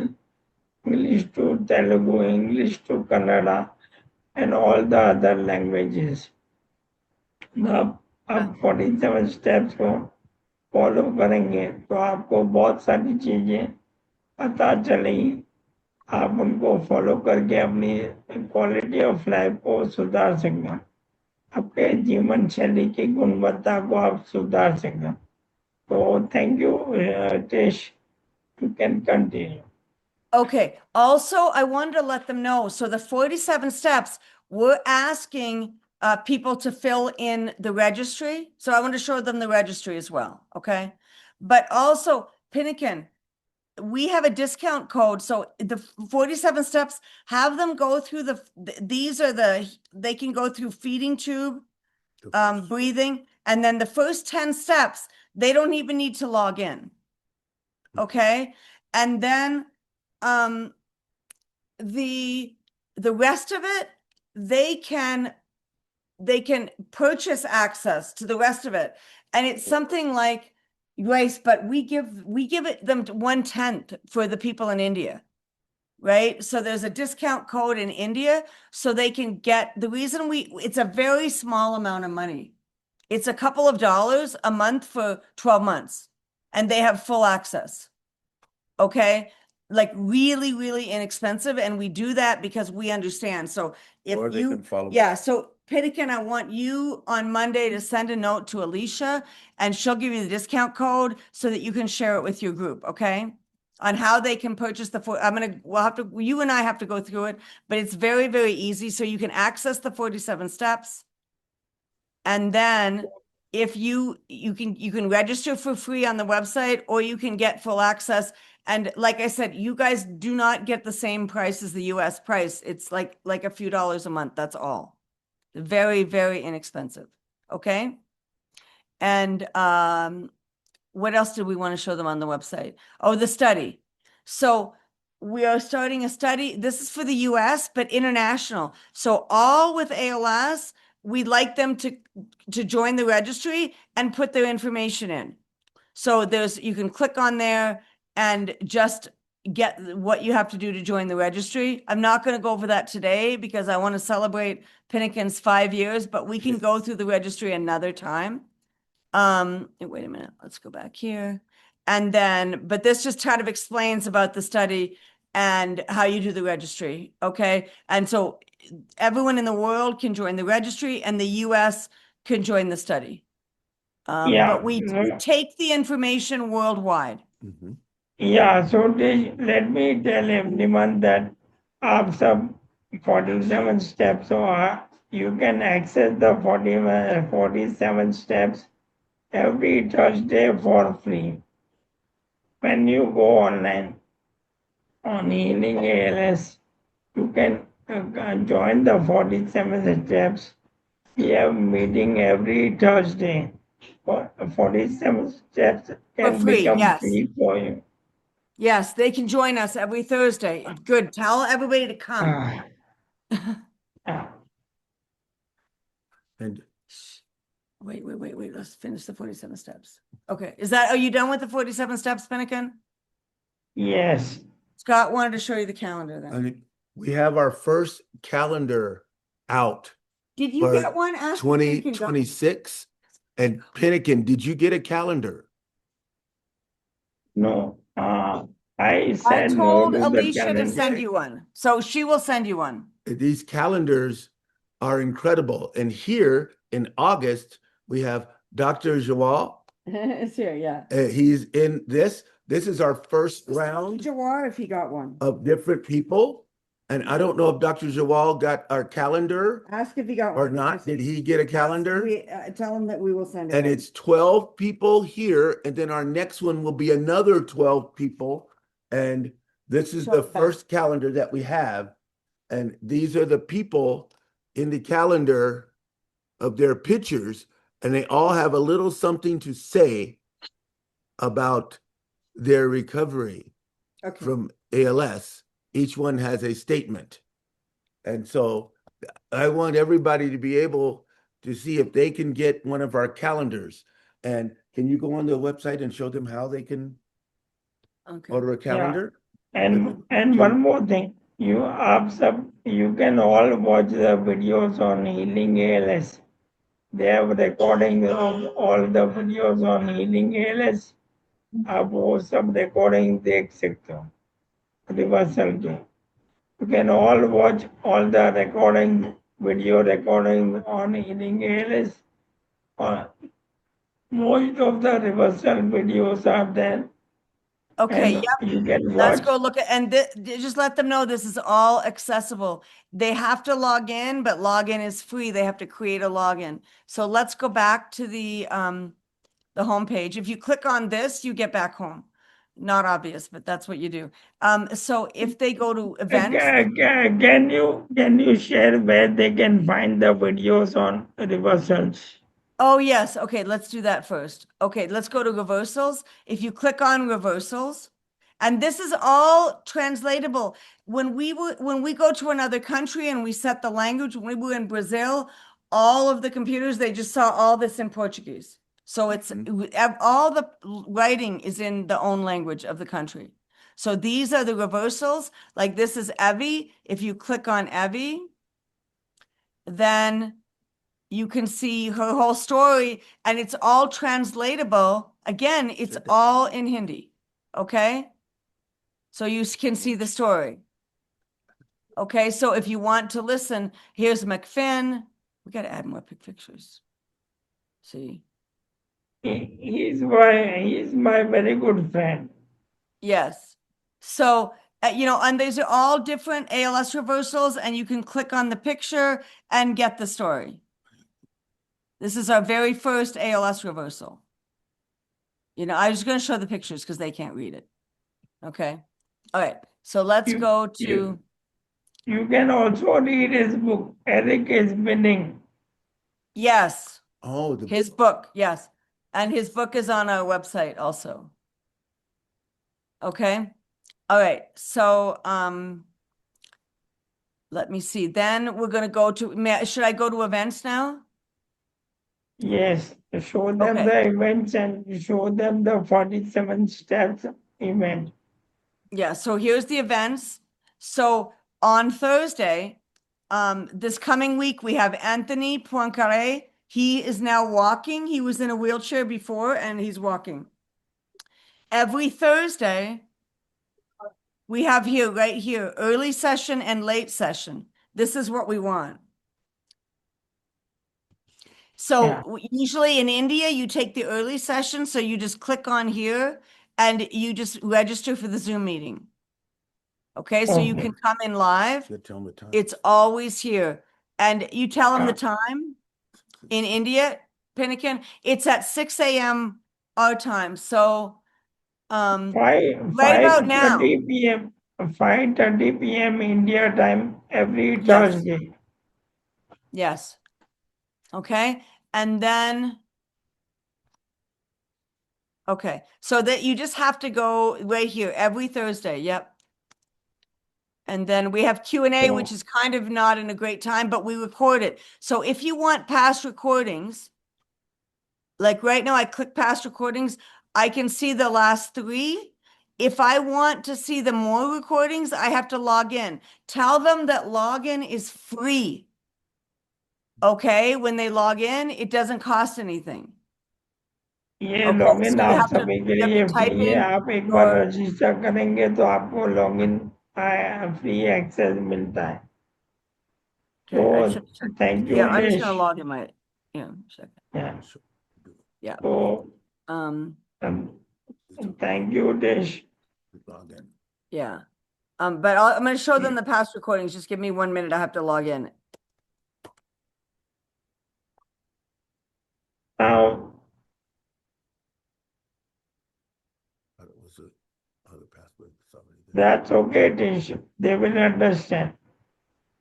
English to Telugu, English to Kannada, and all the other languages. अब 47 स्टेप्स को फॉलो करेंगे तो आपको बहुत सारी चीजें पता चलेगी। आप उनको फॉलो करके अपनी क्वालिटी ऑफ लाइफ को सुधार सकते हैं, आपके जीवन शैली की गुणवत्ता को आप सुधार सकते हैं। तो थैंक यू टेश, you can continue. Okay. Also, I wanted to let them know. So the 47 steps, we're asking people to fill in the registry. So I want to show them the registry as well. Okay. But also, Pinnakin, we have a discount code. So the 47 steps, have them go through these are they can go through feeding tube, breathing, and then the first 10 steps, they don't even need to log in. Okay. And then the rest of it, they can purchase access to the rest of it. And it's something like, Grace, but we give it them 1/10 for the people in India, right? So there's a discount code in India, so they can get, the reason it's a very small amount of money. It's a couple of dollars a month for 12 months, and they have full access. Okay. Like really, really inexpensive. And we do that because we understand. So if Or they you, can follow. yeah, so Pinnakin, I want you on Monday to send a note to Alicia, and she'll give you the discount code so that you can share it with your group. Okay. On how they can purchase you and I have to go through it, but it's very, very easy. So you can access the 47 steps. And then if you can register for free on the website, or you can get full access. And like I said, you guys do not get the same price as the US price. It's like a few dollars a month. That's all. Very, very inexpensive. Okay. And what else did we want to show them on the website? Oh, the study. So we are starting a study. This is for the US, but international. So all with ALS, we'd like them to join the registry and put their information in. So you can click on there and just get what you have to do to join the registry. I'm not going to go over that today because I want to celebrate Pinnakin's 5 years, but we can go through the registry another time. Wait a minute, let's go back here. And then, but this just kind of explains about the study and how you do the registry. Okay. And so everyone in the world can join the registry, and the US can join the study. But we take the information worldwide. Mm-hmm. Yeah, so let me tell everyone that आप सब 47 steps are, you can access the 47 steps every Thursday for free. When you go online on Healing ALS, you can join the 47 steps. We have meeting every Thursday. 47 steps can free, become yes. free for you. Yes, they can join us every Thursday. Good. Tell everybody to come. And Wait. Let's finish the 47 steps. Okay. Are you done with the 47 steps, Pinnakin? Yes. Scott wanted to show you the calendar then. and we have our first calendar out Did you for get one? Ask Pinnakin. 2026. And Pinnakin, did you get a calendar? No. I I said no told to the Alicia to calendar. send you one. So she will send you one. These calendars are incredible. And here in August, we have Dr. Jawal. It's here, yeah. He's in this. This is our first round Jawar, if he got one. of different people. And I don't know if Dr. Jawal got our calendar Ask if he got or one. not. Did he get a calendar? Tell him that we will send it. And out. it's 12 people here, and then our next one will be another 12 people. And this is the first calendar that we have. And these are the people in the calendar of their pictures, and they all have a little something to say about their recovery Okay. from ALS. Each one has a statement. And so I want everybody to be able to see if they can get one of our calendars. And can you go on the website and show them how they can Okay. order a calendar? And Can- one more thing, you can all watch the videos on Healing ALS. They have recordings of all the videos on Healing ALS. आप वो सब recording देख सकते हो रिवर्सल के. You can all watch all the video recording on Healing ALS. Most of the reversal videos are there. Okay, And yep. you can Let's watch. go look at, and just let them know this is all accessible. They have to log in, but login is free. They have to create a login. So let's go back to the homepage. If you click on this, you get back home. Not obvious, but that's what you do. So if they go to events, Can you share where they can find the videos on reversals? oh yes, okay, let's do that first. Okay, let's go to reversals. If you click on reversals, and this is all translatable. When we go to another country and we set the language, when we were in Brazil, all of the computers, they just saw all this in Portuguese. So it's all the writing is in the own language of the country. So these are the reversals. Like this is Evie. If you click on Evie, then you can see her whole story and it's all translatable. Again, it's all in Hindi. Okay. So you can see the story. Okay. So if you want to listen, here's McFinn. We got to add more pictures. See? He's my very good friend. Yes. So, and these are all different ALS reversals and you can click on the picture and get the story. This is our very first ALS reversal. I was going to show the pictures because they can't read it. Okay. All right. So let's go to. You can also read his book. Eric is winning. Yes. Oh, his book. Yes. And his book is on our website also. Okay. All right. So, let me see. Then we're going to go to, should I go to events now? Yes, show them Okay. the events and show them the 47 steps event. Yeah, so here's the events. So on Thursday, this coming week, we have Anthony Poincaré. He is now walking. He was in a wheelchair before and he's walking. Every Thursday, we have here, right here, early session and late session. This is what we want. So usually in India, you take the early session. So you just click on here and you just register for the Zoom meeting. Okay, so you can come in live. tell them the time. It's always here. And you tell them the time in India, Pinnakin, it's at 6 a.m. our time. So right about now. 5:30 p.m. 5:30 p.m. India time every Yes. Thursday. Yes. Okay. And then, okay. So that you just have to go right here every Thursday. Yep. And then we have Q&A, which is kind of not in a great time, but we record it. So if you want past recordings, like right now I click past recordings, I can see the last 3. If I want to see the more recordings, I have to log in. Tell them that login is free. Okay, when they log in, it doesn't cost anything. ये Okay, लॉगिन so you आप have to- सभी के you have लिए to type फ्री है. in आप एक बार your- रजिस्टर करेंगे तो आपको लॉगिन फ्री एक्सेस मिलता है. Okay, I So should check. thank you, Yeah, I'm just Dish. gonna log in my, second. Yeah. Yeah. So Um, thank you, Dish. yeah. But I'm going to show them the past recordings. Just give me 1 minute. I have to log in. Now, That was a other password. Somebody did. that's okay, Tish. They will understand.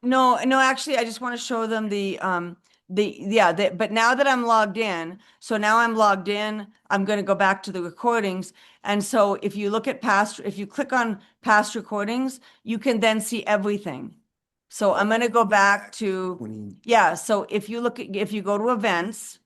No, actually, I just want to show them but now that I'm logged in, so now I'm logged in, I'm going to go back to the recordings. And so if you look at if you click on past recordings, you can then see everything. So I'm going to go back to, 20. yeah. So if you go to events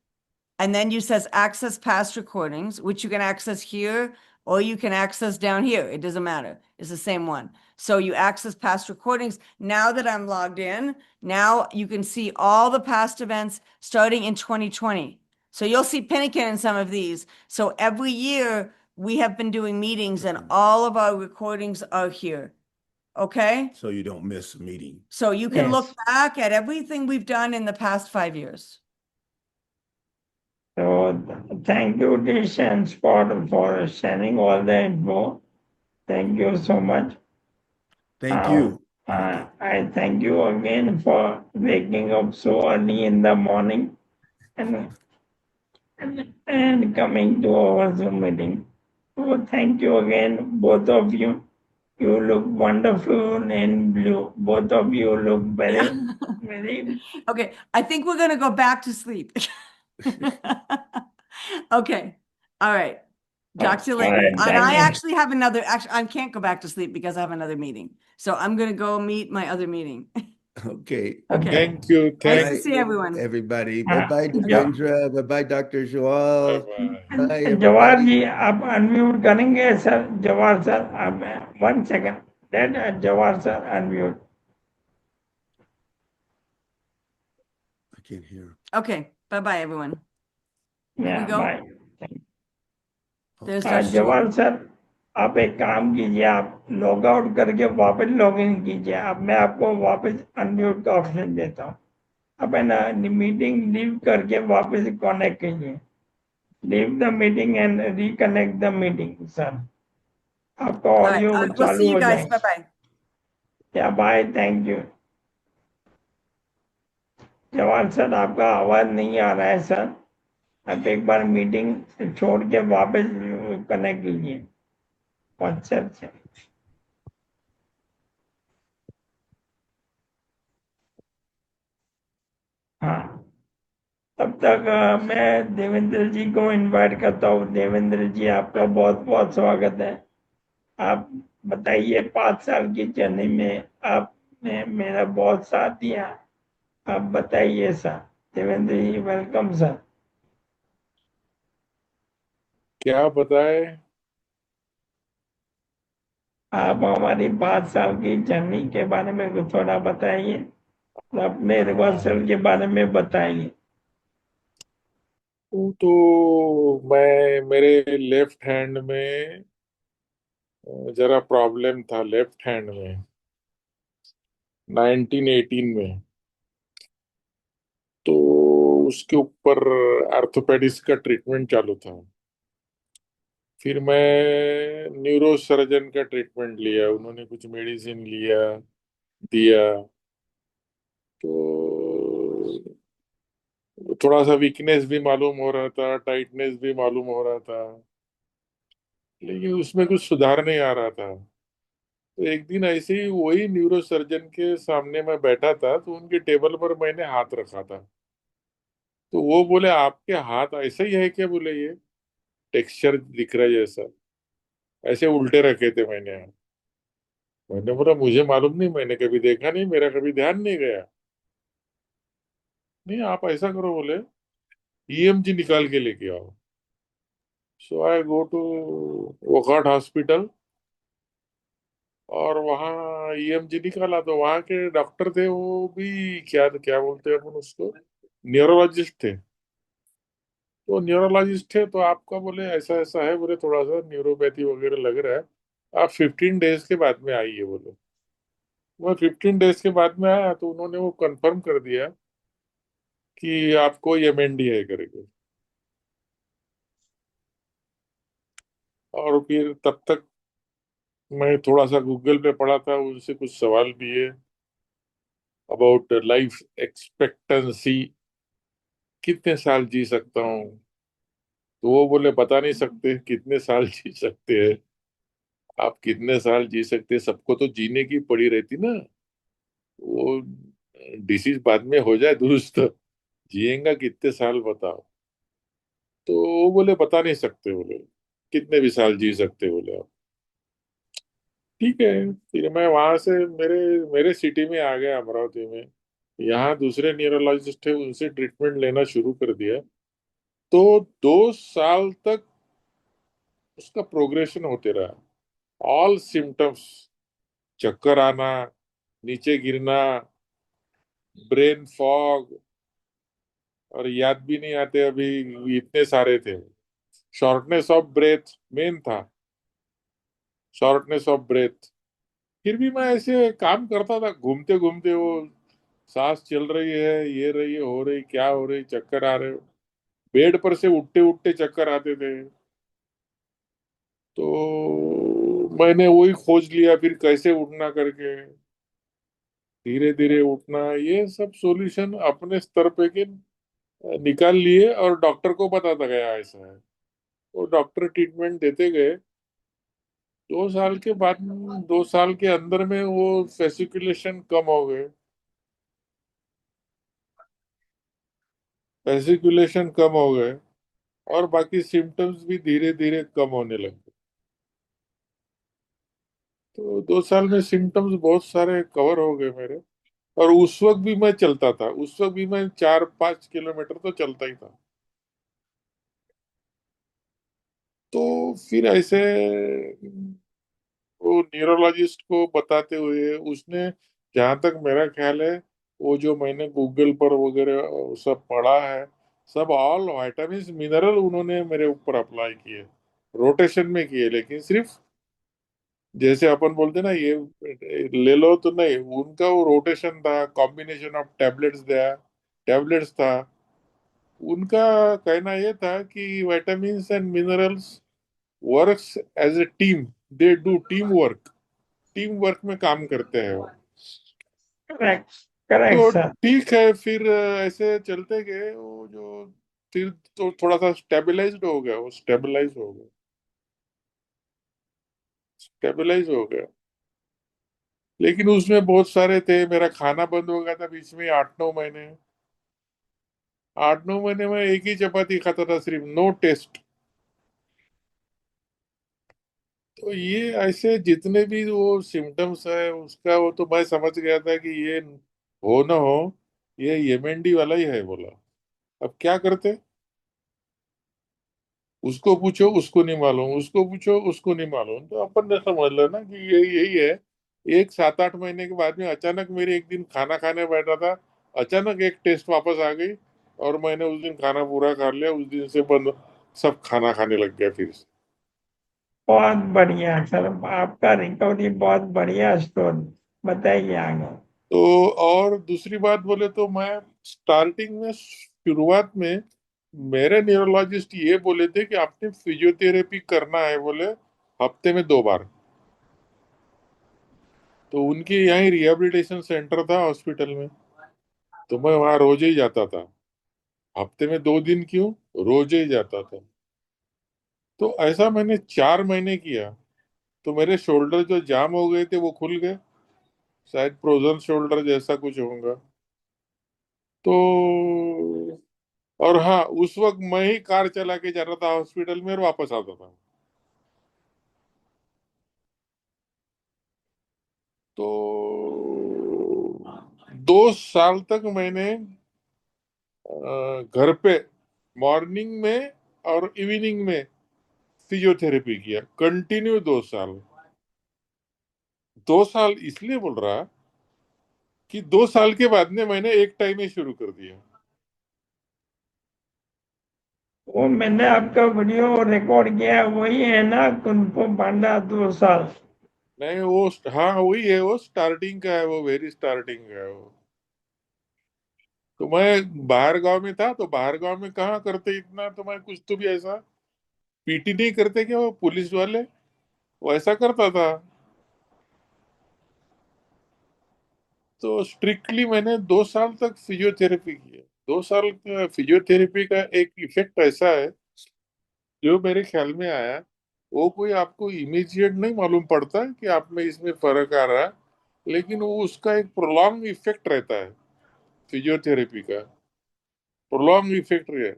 and then you says access past recordings, which you can access here or you can access down here. It doesn't matter. It's the same one. So you access past recordings. Now that I'm logged in, now you can see all the past events starting in 2020. So you'll see Pinnakin in some of these. So every year we have been doing meetings and all of our recordings are here. Okay? So you don't miss a meeting. So you can look Yes. back at everything we've done in the past 5 years. So thank you, Tish and Spot, for sharing all the info. Thank you so much. Thank you. I thank you again for waking up so early in the morning and and coming to our Zoom meeting. So thank you again, both of you. You look wonderful in blue. Both of you look very. Okay, I think we're gonna go back to sleep. Okay, all right. Talk to you All later. right, And thank I you. actually have I can't go back to sleep because I have another meeting. So I'm gonna go meet my other meeting. Okay. Okay, Thank you. nice Thank to see you. everyone. Everybody. हाँ, Bye-bye, ja- Devendra. Bye-bye, Dr. Joel. Bye-bye. Bye, Jawahar everybody. जी आप अनम्यूट करेंगे सर जवाहर सर आप 1 second डेट Jawahar sir unmute I can't hear. Okay, bye-bye, everyone. Can we या go? Bye There's Dr. Jawahar Joel. Sir आप एक काम कीजिए आप लॉग आउट करके वापस लॉग इन कीजिए अब मैं आपको वापस अनम्यूट का ऑप्शन देता हूँ आप है ना मीटिंग लीव करके वापस कनेक्ट कीजिए leave the meeting and reconnect the meeting sir आपका All right, audio we'll see चालू you हो guys. जाएगा Bye-bye. या बाय थैंक यू जवान सर आपका आवाज नहीं आ रहा है सर आप एक बार मीटिंग छोड़ के वापस कनेक्ट कीजिए व्हाट्सएप से हाँ तब तक मैं देवेंद्र जी को इनवाइट करता हूँ देवेंद्र जी आपका बहुत बहुत स्वागत है आप बताइए 5 साल की जर्नी में आपने मेरा बहुत साथ दिया आप बताइए सर देवेंद्र जी वेलकम सर क्या बताए? आप हमारी 5 साल की जर्नी के बारे में कुछ थोड़ा बताइए अपने रिवर्सल के बारे में बताइए तो मैं मेरे लेफ्ट हैंड में जरा प्रॉब्लम था लेफ्ट हैंड में 1918 में तो उसके ऊपर आर्थोपेडिक्स का ट्रीटमेंट चालू था फिर मैं न्यूरो सर्जन का ट्रीटमेंट लिया उन्होंने कुछ मेडिसिन दिया तो थोड़ा सा वीकनेस भी मालूम हो रहा था टाइटनेस भी मालूम हो रहा था लेकिन उसमें कुछ सुधार नहीं आ रहा था तो एक दिन ऐसे ही वही न्यूरो सर्जन के सामने मैं बैठा था तो उनके टेबल पर मैंने हाथ रखा था तो वो बोले आपके हाथ ऐसे ही है क्या बोले ये टेक्सचर दिख रहा है जैसा ऐसे उल्टे रखे थे मैंने बोला मुझे मालूम नहीं मैंने कभी देखा नहीं मेरा कभी ध्यान नहीं गया नहीं आप ऐसा करो बोले ईएमजी निकाल के लेके आओ सो आई गो टू वोकाट हॉस्पिटल और वहाँ ईएमजी निकाला तो वहाँ के डॉक्टर थे वो भी क्या क्या बोलते हैं अपन उसको न्यूरोलॉजिस्ट थे तो न्यूरोलॉजिस्ट थे तो आपका बोले ऐसा ऐसा है बोले थोड़ा सा न्यूरोपैथी वगैरह लग रहा है आप 15 डेज के बाद में आइए बोले मैं 15 डेज के बाद में आया तो उन्होंने वो कंफर्म कर दिया कि आपको एमएनडी है करके और फिर तब तक मैं थोड़ा सा गूगल पे पढ़ा था, उनसे कुछ सवाल भी है अबाउट लाइफ एक्सपेक्टेंसी, कितने साल जी सकता हूँ। तो वो बोले बता नहीं सकते कितने साल जी सकते हैं। आप कितने साल जी सकते हैं, सबको तो जीने की पड़ी रहती ना। वो डिसीज बाद में हो जाए दुरुस्त, जिएगा कितने साल बताओ। तो वो बोले बता नहीं सकते, बोले कितने भी साल जी सकते बोले आप। ठीक है, फिर मैं वहां से मेरे मेरे सिटी में आ गया, अमरावती में। यहाँ दूसरे न्यूरोलॉजिस्ट है, उनसे ट्रीटमेंट लेना शुरू कर दिया। तो 2 साल तक उसका प्रोग्रेशन होते रहा। ऑल सिम्टम्स, चक्कर आना, नीचे गिरना, ब्रेन फॉग, और याद भी नहीं आते अभी, इतने सारे थे। शॉर्टनेस ऑफ ब्रेथ मेन था, शॉर्टनेस ऑफ ब्रेथ। फिर भी मैं ऐसे काम करता था, घूमते घूमते वो सांस चल रही है, ये रही है, हो रही, क्या हो रही, चक्कर आ रहे हो। बेड पर से उठते उठते चक्कर आते थे। तो मैंने वही खोज लिया फिर कैसे उठना करके, धीरे धीरे उठना, ये सब सॉल्यूशन अपने स्तर पे के निकाल लिए और डॉक्टर को बताता गया ऐसा है। वो डॉक्टर ट्रीटमेंट देते गए। 2 साल के बाद, 2 साल के अंदर में वो फेसिकुलेशन कम हो गए, फेसिकुलेशन कम हो गए, और बाकी सिम्टम्स भी धीरे धीरे कम होने लगे। तो 2 साल में सिम्टम्स बहुत सारे कवर हो गए मेरे। और उस वक्त भी मैं चलता था, उस वक्त भी मैं 4-5 किलोमीटर तो चलता ही था। तो फिर ऐसे वो न्यूरोलॉजिस्ट को बताते हुए उसने, जहां तक मेरा ख्याल है, वो जो मैंने गूगल पर वगैरह सब पढ़ा है, सब ऑल विटामिन मिनरल उन्होंने मेरे ऊपर अप्लाई किए, रोटेशन में किए, लेकिन सिर्फ जैसे अपन बोलते ना ये ले लो तो नहीं, उनका वो रोटेशन था, कॉम्बिनेशन ऑफ टैबलेट्स दिया, टैबलेट्स था। उनका कहना ये था कि vitamins and minerals works as a team, they do team work, team work में काम करते हैं वो। करेक्ट, करेक्ट तो सर। ठीक है, फिर ऐसे चलते गए वो जो, फिर तो थोड़ा सा स्टेबलाइज्ड हो गया, वो स्टेबलाइज हो गया, स्टेबलाइज हो गया। लेकिन उसमें बहुत सारे थे, मेरा खाना बंद हो गया था बीच में 8-9 महीने। 8-9 महीने में एक ही चपाती खाता था सिर्फ, नो टेस्ट। तो ये ऐसे जितने भी वो सिम्टम्स है उसका, वो तो मैं समझ गया था कि ये हो ना हो, ये एमएनडी वाला ही है बोला। अब क्या करते, उसको पूछो उसको नहीं मालूम, उसको पूछो उसको नहीं मालूम, तो अपन ने समझ लेना कि ये यही है। एक 7-8 महीने के बाद में अचानक मेरे एक दिन खाना खाने बैठा था, अचानक एक टेस्ट वापस आ गई, और मैंने उस दिन खाना पूरा खा लिया, उस दिन से बंद, सब खाना खाने लग गया फिर से। बहुत बढ़िया सर, आपका रिकवरी बहुत बढ़िया स्टोरी, बताइए आगे। तो और दूसरी बात बोले तो मैं स्टार्टिंग में, शुरुआत में मेरे न्यूरोलॉजिस्ट ये बोले थे कि आपने फिजियोथेरेपी करना है बोले, हफ्ते में 2 बार। तो उनके यहाँ रिहेबिलिटेशन सेंटर था हॉस्पिटल में, तो मैं वहां रोज ही जाता था। हफ्ते में 2 दिन क्यों, रोज ही जाता था। तो ऐसा मैंने 4 महीने किया। तो मेरे शोल्डर जो जाम हो गए थे वो खुल गए, शायद फ्रोजन शोल्डर जैसा कुछ होगा। तो और हाँ, उस वक्त मैं ही कार चला के जाता था हॉस्पिटल में और वापस आता था। तो 2 साल तक मैंने घर पे मॉर्निंग में और इवनिंग में फिजियोथेरेपी किया, कंटिन्यू 2 साल। 2 साल इसलिए बोल रहा कि 2 साल के बाद में मैंने एक टाइम ही शुरू कर दिया। वो मैंने आपका वीडियो रिकॉर्ड किया है, वही है ना, कुंफू पांडा 2 साल? नहीं वो, हाँ वही है, वो स्टार्टिंग का है, वो वेरी स्टार्टिंग का है वो। तो मैं बाहर गांव में था, तो बाहर गांव में कहाँ करते इतना, तो मैं कुछ तो भी ऐसा पीटी नहीं करते क्या वो पुलिस वाले, वो ऐसा करता था। तो स्ट्रिक्टली मैंने 2 साल तक फिजियोथेरेपी किया। 2 साल का फिजियोथेरेपी का एक इफेक्ट ऐसा है जो मेरे ख्याल में आया, वो कोई आपको इमीडिएट नहीं मालूम पड़ता कि आप में इसमें फर्क आ रहा है, लेकिन वो उसका एक प्रोलॉन्ग इफेक्ट रहता है फिजियोथेरेपी का। प्रोलॉन्ग इफेक्ट है,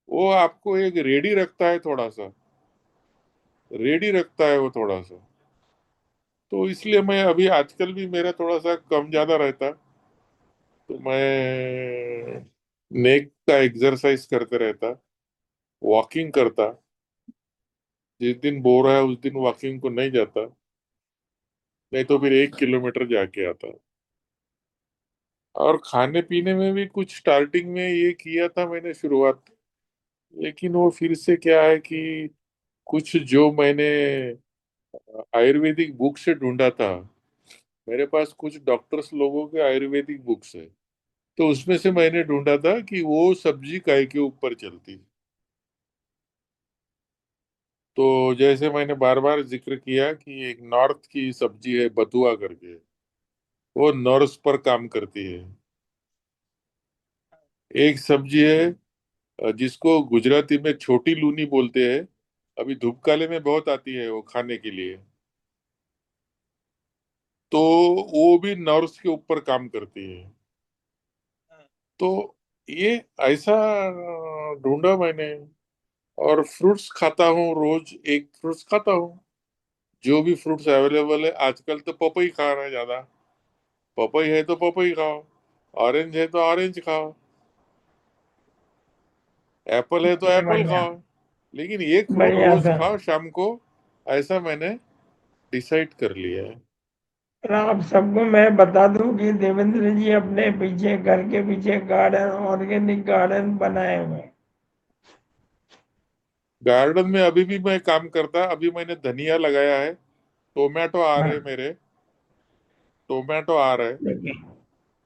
वो आपको एक रेडी रखता है, थोड़ा सा रेडी रखता है वो थोड़ा सा। तो इसलिए मैं अभी आजकल भी मेरा थोड़ा सा कम ज्यादा रहता है, तो मैं नेक का एक्सरसाइज करते रहता, वॉकिंग करता। जिस दिन बोर है उस दिन वॉकिंग को नहीं जाता, नहीं तो फिर 1 किलोमीटर जाके आता। और खाने पीने में भी कुछ स्टार्टिंग में ये किया था मैंने शुरुआत, लेकिन वो फिर से क्या है कि कुछ जो मैंने आयुर्वेदिक बुक से ढूंढा था, मेरे पास कुछ डॉक्टर्स लोगों के आयुर्वेदिक बुक्स है, तो उसमें से मैंने ढूंढा था कि वो सब्जी काय के ऊपर चलती। तो जैसे मैंने बार बार जिक्र किया कि एक नॉर्थ की सब्जी है बथुआ करके, वो नर्व्स पर काम करती है। एक सब्जी है जिसको गुजराती में छोटी लूनी बोलते हैं, अभी धूपकाले में बहुत आती है वो खाने के लिए, तो वो भी नर्व्स के ऊपर काम करती है। तो ये ऐसा ढूंढा मैंने। और फ्रूट्स खाता हूँ, रोज एक फ्रूट्स खाता हूँ, जो भी फ्रूट्स अवेलेबल है। आजकल तो पपई खा रहे हैं ज्यादा, पपई है तो पपई खाओ, ऑरेंज है तो ऑरेंज खाओ, एप्पल है तो ये एप्पल बढ़िया, खाओ, लेकिन एक फ्रूट बढ़िया रोज सर। खाओ शाम को, ऐसा मैंने डिसाइड कर लिया है। और आप सबको मैं बता दूं कि देवेंद्र जी अपने पीछे, घर के पीछे गार्डन, ऑर्गेनिक गार्डन बनाए हुए हैं। गार्डन में अभी भी मैं काम करता, अभी मैंने धनिया लगाया है, टोमेटो आ रहे हाँ, मेरे, टोमेटो आ रहे। देखिए।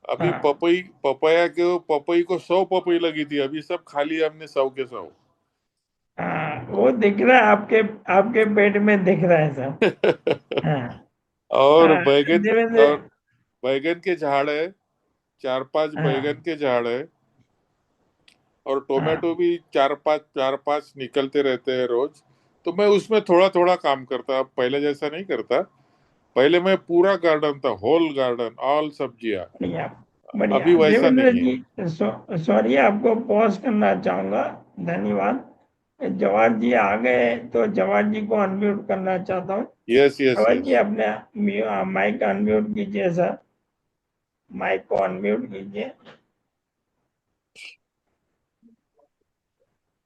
अभी हाँ, पपई, पपाया के पपई को 100 पपई लगी थी, अभी सब खा लिया हमने 100 के 100। हाँ, वो दिख रहा है आपके, आपके पेट में दिख रहा है सब। हाँ। और हाँ, बैगन, देवेंद्र। और बैगन के झाड़ है, 4 5 बैगन हाँ। के झाड़ है। और टोमेटो हाँ, भी 4 5 निकलते रहते हैं रोज। तो मैं उसमें थोड़ा थोड़ा काम करता, अब पहले जैसा नहीं करता। पहले मैं पूरा गार्डन था, होल गार्डन, ऑल सब्जियां। बढ़िया, बढ़िया। अभी वैसा देवेंद्र नहीं है। जी, सॉरी, आपको पॉज करना चाहूंगा। धन्यवाद। जवाहर जी आ गए तो जवाहर जी को अनम्यूट करना चाहता हूँ। यस यस जवाहर जी यस। अपने माइक अनम्यूट कीजिए सर, माइक को अनम्यूट कीजिए।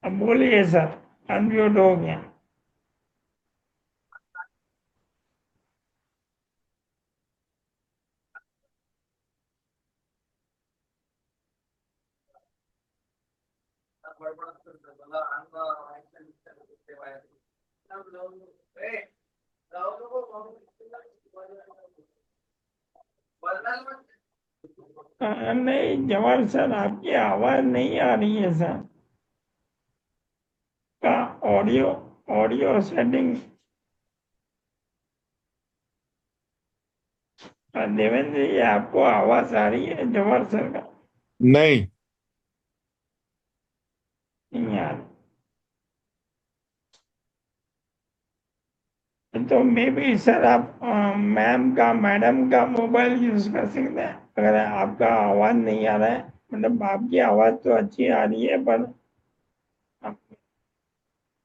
अब बोलिए सर, अनम्यूट हो गया। नहीं जवाहर सर, आपकी आवाज नहीं आ रही है सर। का ऑडियो, ऑडियो सेटिंग। देवेंद्र जी, आपको आवाज आ रही है जवाहर सर का? नहीं। नहीं यार, तो मे बी सर आप मैम का, मैडम का मोबाइल यूज कर सकते हैं, अगर आपका आवाज नहीं आ रहा है। मतलब आपकी आवाज तो अच्छी आ रही है, पर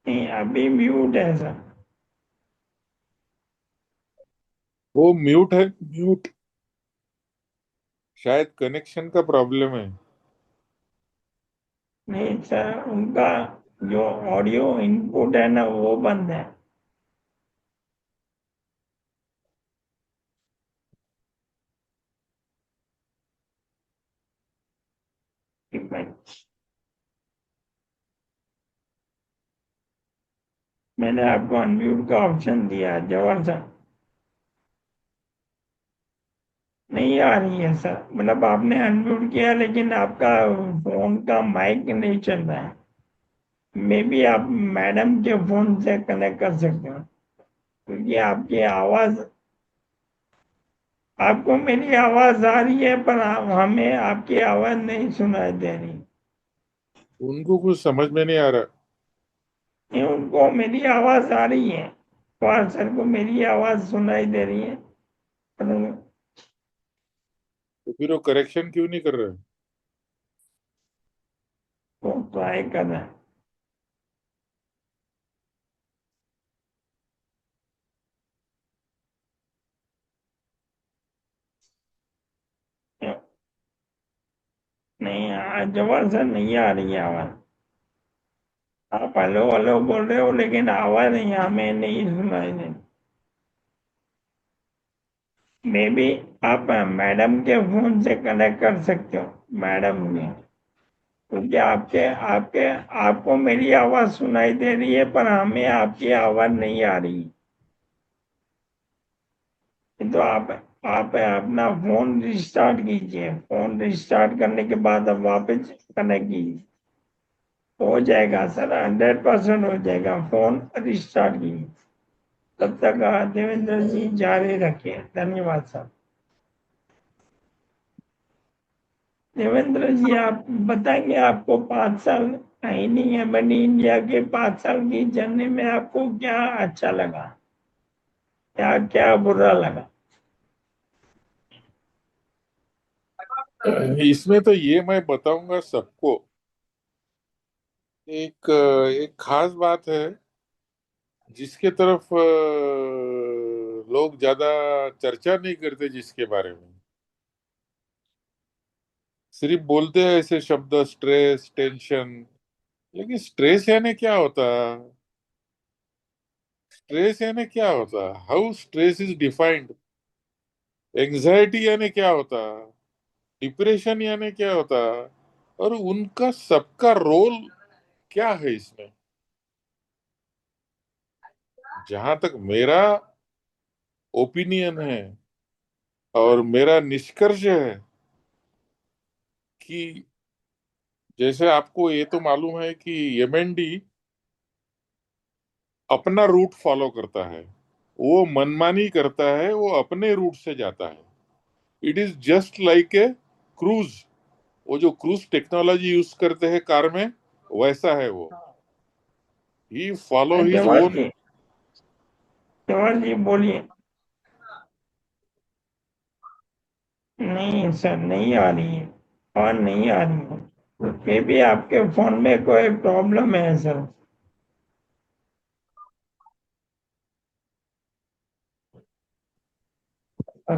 नहीं, अभी म्यूट है सर। वो म्यूट है, म्यूट, शायद कनेक्शन का प्रॉब्लम है। नहीं सर, उनका जो ऑडियो इनपुट है ना, वो बंद है। मैंने आपको अनम्यूट का ऑप्शन दिया है जवाहर सर। नहीं आ रही है सर, मतलब आपने अनम्यूट किया लेकिन आपका फोन का माइक नहीं चल रहा है। मे बी आप मैडम के फोन से कनेक्ट कर सकते हो, क्योंकि आपकी आवाज आपको मेरी आवाज आ रही है पर हमें आपकी आवाज नहीं सुनाई दे रही। उनको कुछ समझ में नहीं आ रहा। नहीं, उनको मेरी आवाज आ रही है, पवार सर को मेरी आवाज सुनाई दे रही है, पर तो फिर वो करेक्शन क्यों नहीं कर रहे? वो ट्राई कर रहे हैं। नहीं, जवाब सर नहीं आ रही है आवाज। आप हेलो हेलो बोल रहे हो लेकिन आवाज नहीं, हमें नहीं सुनाई दे। मे बी आप मैडम के फोन से कनेक्ट कर सकते हो, मैडम ने, क्योंकि आपके आपके आपको मेरी आवाज सुनाई दे रही है पर हमें आपकी आवाज नहीं आ रही। तो आप अपना फोन रिस्टार्ट कीजिए, फोन रिस्टार्ट करने के बाद अब वापस कनेक्ट कीजिए, हो जाएगा सर, 100% हो जाएगा। फोन रिस्टार्ट कीजिए। तब तक देवेंद्र जी जारी रखिए। धन्यवाद सर। देवेंद्र जी, आप बताएंगे, आपको 5 साल आई नहीं है बनी इंडिया के 5 साल की जर्नी में आपको क्या अच्छा लगा, क्या क्या बुरा लगा? इसमें तो ये मैं बताऊंगा सबको। एक खास बात है जिसके तरफ लोग ज्यादा चर्चा नहीं करते, जिसके बारे में सिर्फ बोलते हैं ऐसे शब्द, स्ट्रेस, टेंशन। लेकिन स्ट्रेस यानी क्या होता? स्ट्रेस यानी क्या होता? How stress is defined? Anxiety यानी क्या होता? डिप्रेशन यानी क्या होता? और उनका सबका रोल क्या है इसमें? जहां तक मेरा ओपिनियन है और मेरा निष्कर्ष है कि जैसे आपको ये तो मालूम है कि एमएनडी अपना रूट फॉलो करता है, वो मनमानी करता है, वो अपने रूट से जाता है। It is just like a cruise. वो जो क्रूज टेक्नोलॉजी यूज करते हैं कार में, वैसा है वो। ही फॉलो हिज जवाहर ओन। जी, जवाहर जी बोलिए। नहीं सर, नहीं आ रही है और नहीं आ रही है। मे भी आपके फोन में कोई प्रॉब्लम है सर।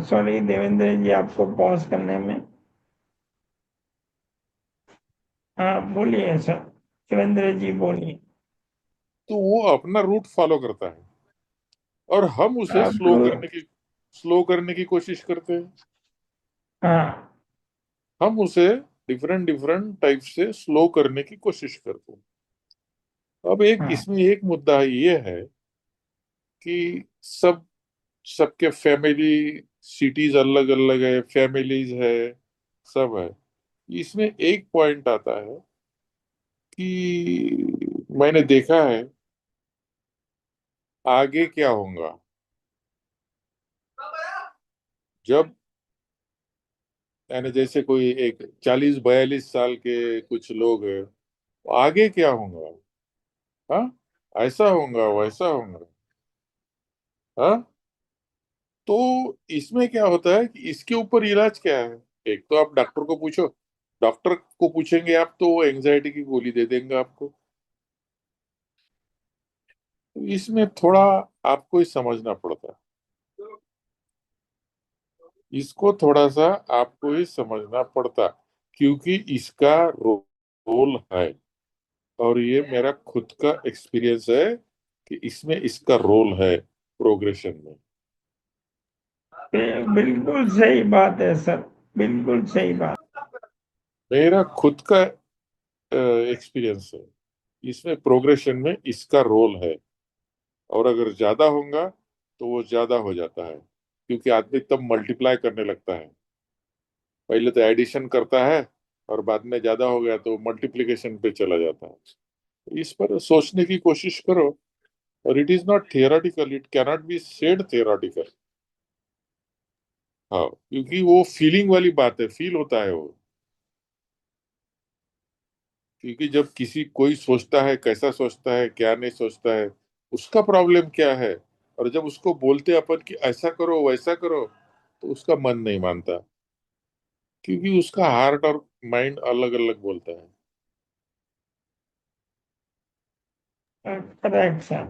सॉरी देवेंद्र जी, आपको पॉज करने में। हाँ बोलिए सर, देवेंद्र जी बोलिए। तो वो अपना रूट फॉलो करता है और हम उसे आप स्लो करने की कोशिश करते हैं। हाँ हम उसे डिफरेंट डिफरेंट टाइप से स्लो करने की कोशिश करते हैं। अब हाँ इसमें एक मुद्दा ये है कि सबके फैमिली सिटीज अलग अलग है, फैमिलीज है, सब है। इसमें एक पॉइंट आता है कि मैंने देखा है, आगे क्या होगा जब, यानी जैसे कोई एक 40-42 साल के कुछ लोग हैं, आगे क्या होगा? हाँ, ऐसा होगा, वैसा होगा। हाँ, तो इसमें क्या होता है कि इसके ऊपर इलाज क्या है? एक तो आप डॉक्टर को पूछो। डॉक्टर को पूछेंगे आप तो वो एंजाइटी की गोली दे देंगे आपको। तो इसमें थोड़ा आपको ही समझना पड़ता है। इसको थोड़ा सा आपको ही समझना पड़ता, क्योंकि इसका रोल है। और ये मेरा खुद का एक्सपीरियंस है कि इसमें इसका रोल है प्रोग्रेशन में। बिल्कुल सही बात है सर, बिल्कुल सही बात। मेरा खुद का एक्सपीरियंस है, इसमें प्रोग्रेशन में इसका रोल है। और अगर ज्यादा होगा तो वो ज्यादा हो जाता है, क्योंकि आदमी तब मल्टीप्लाई करने लगता है। पहले तो एडिशन करता है और बाद में ज्यादा हो गया तो मल्टीप्लिकेशन पे चला जाता है। इस पर सोचने की कोशिश करो। और it is not theoretical, it cannot be said theoretical. हाँ, क्योंकि वो फीलिंग वाली बात है, फील होता है वो। क्योंकि जब किसी कोई सोचता है, कैसा सोचता है, क्या नहीं सोचता है, उसका प्रॉब्लम क्या है, और जब उसको बोलते अपन कि ऐसा करो वैसा करो, तो उसका मन नहीं मानता, क्योंकि उसका हार्ट और माइंड अलग अलग बोलता है। Correct sir.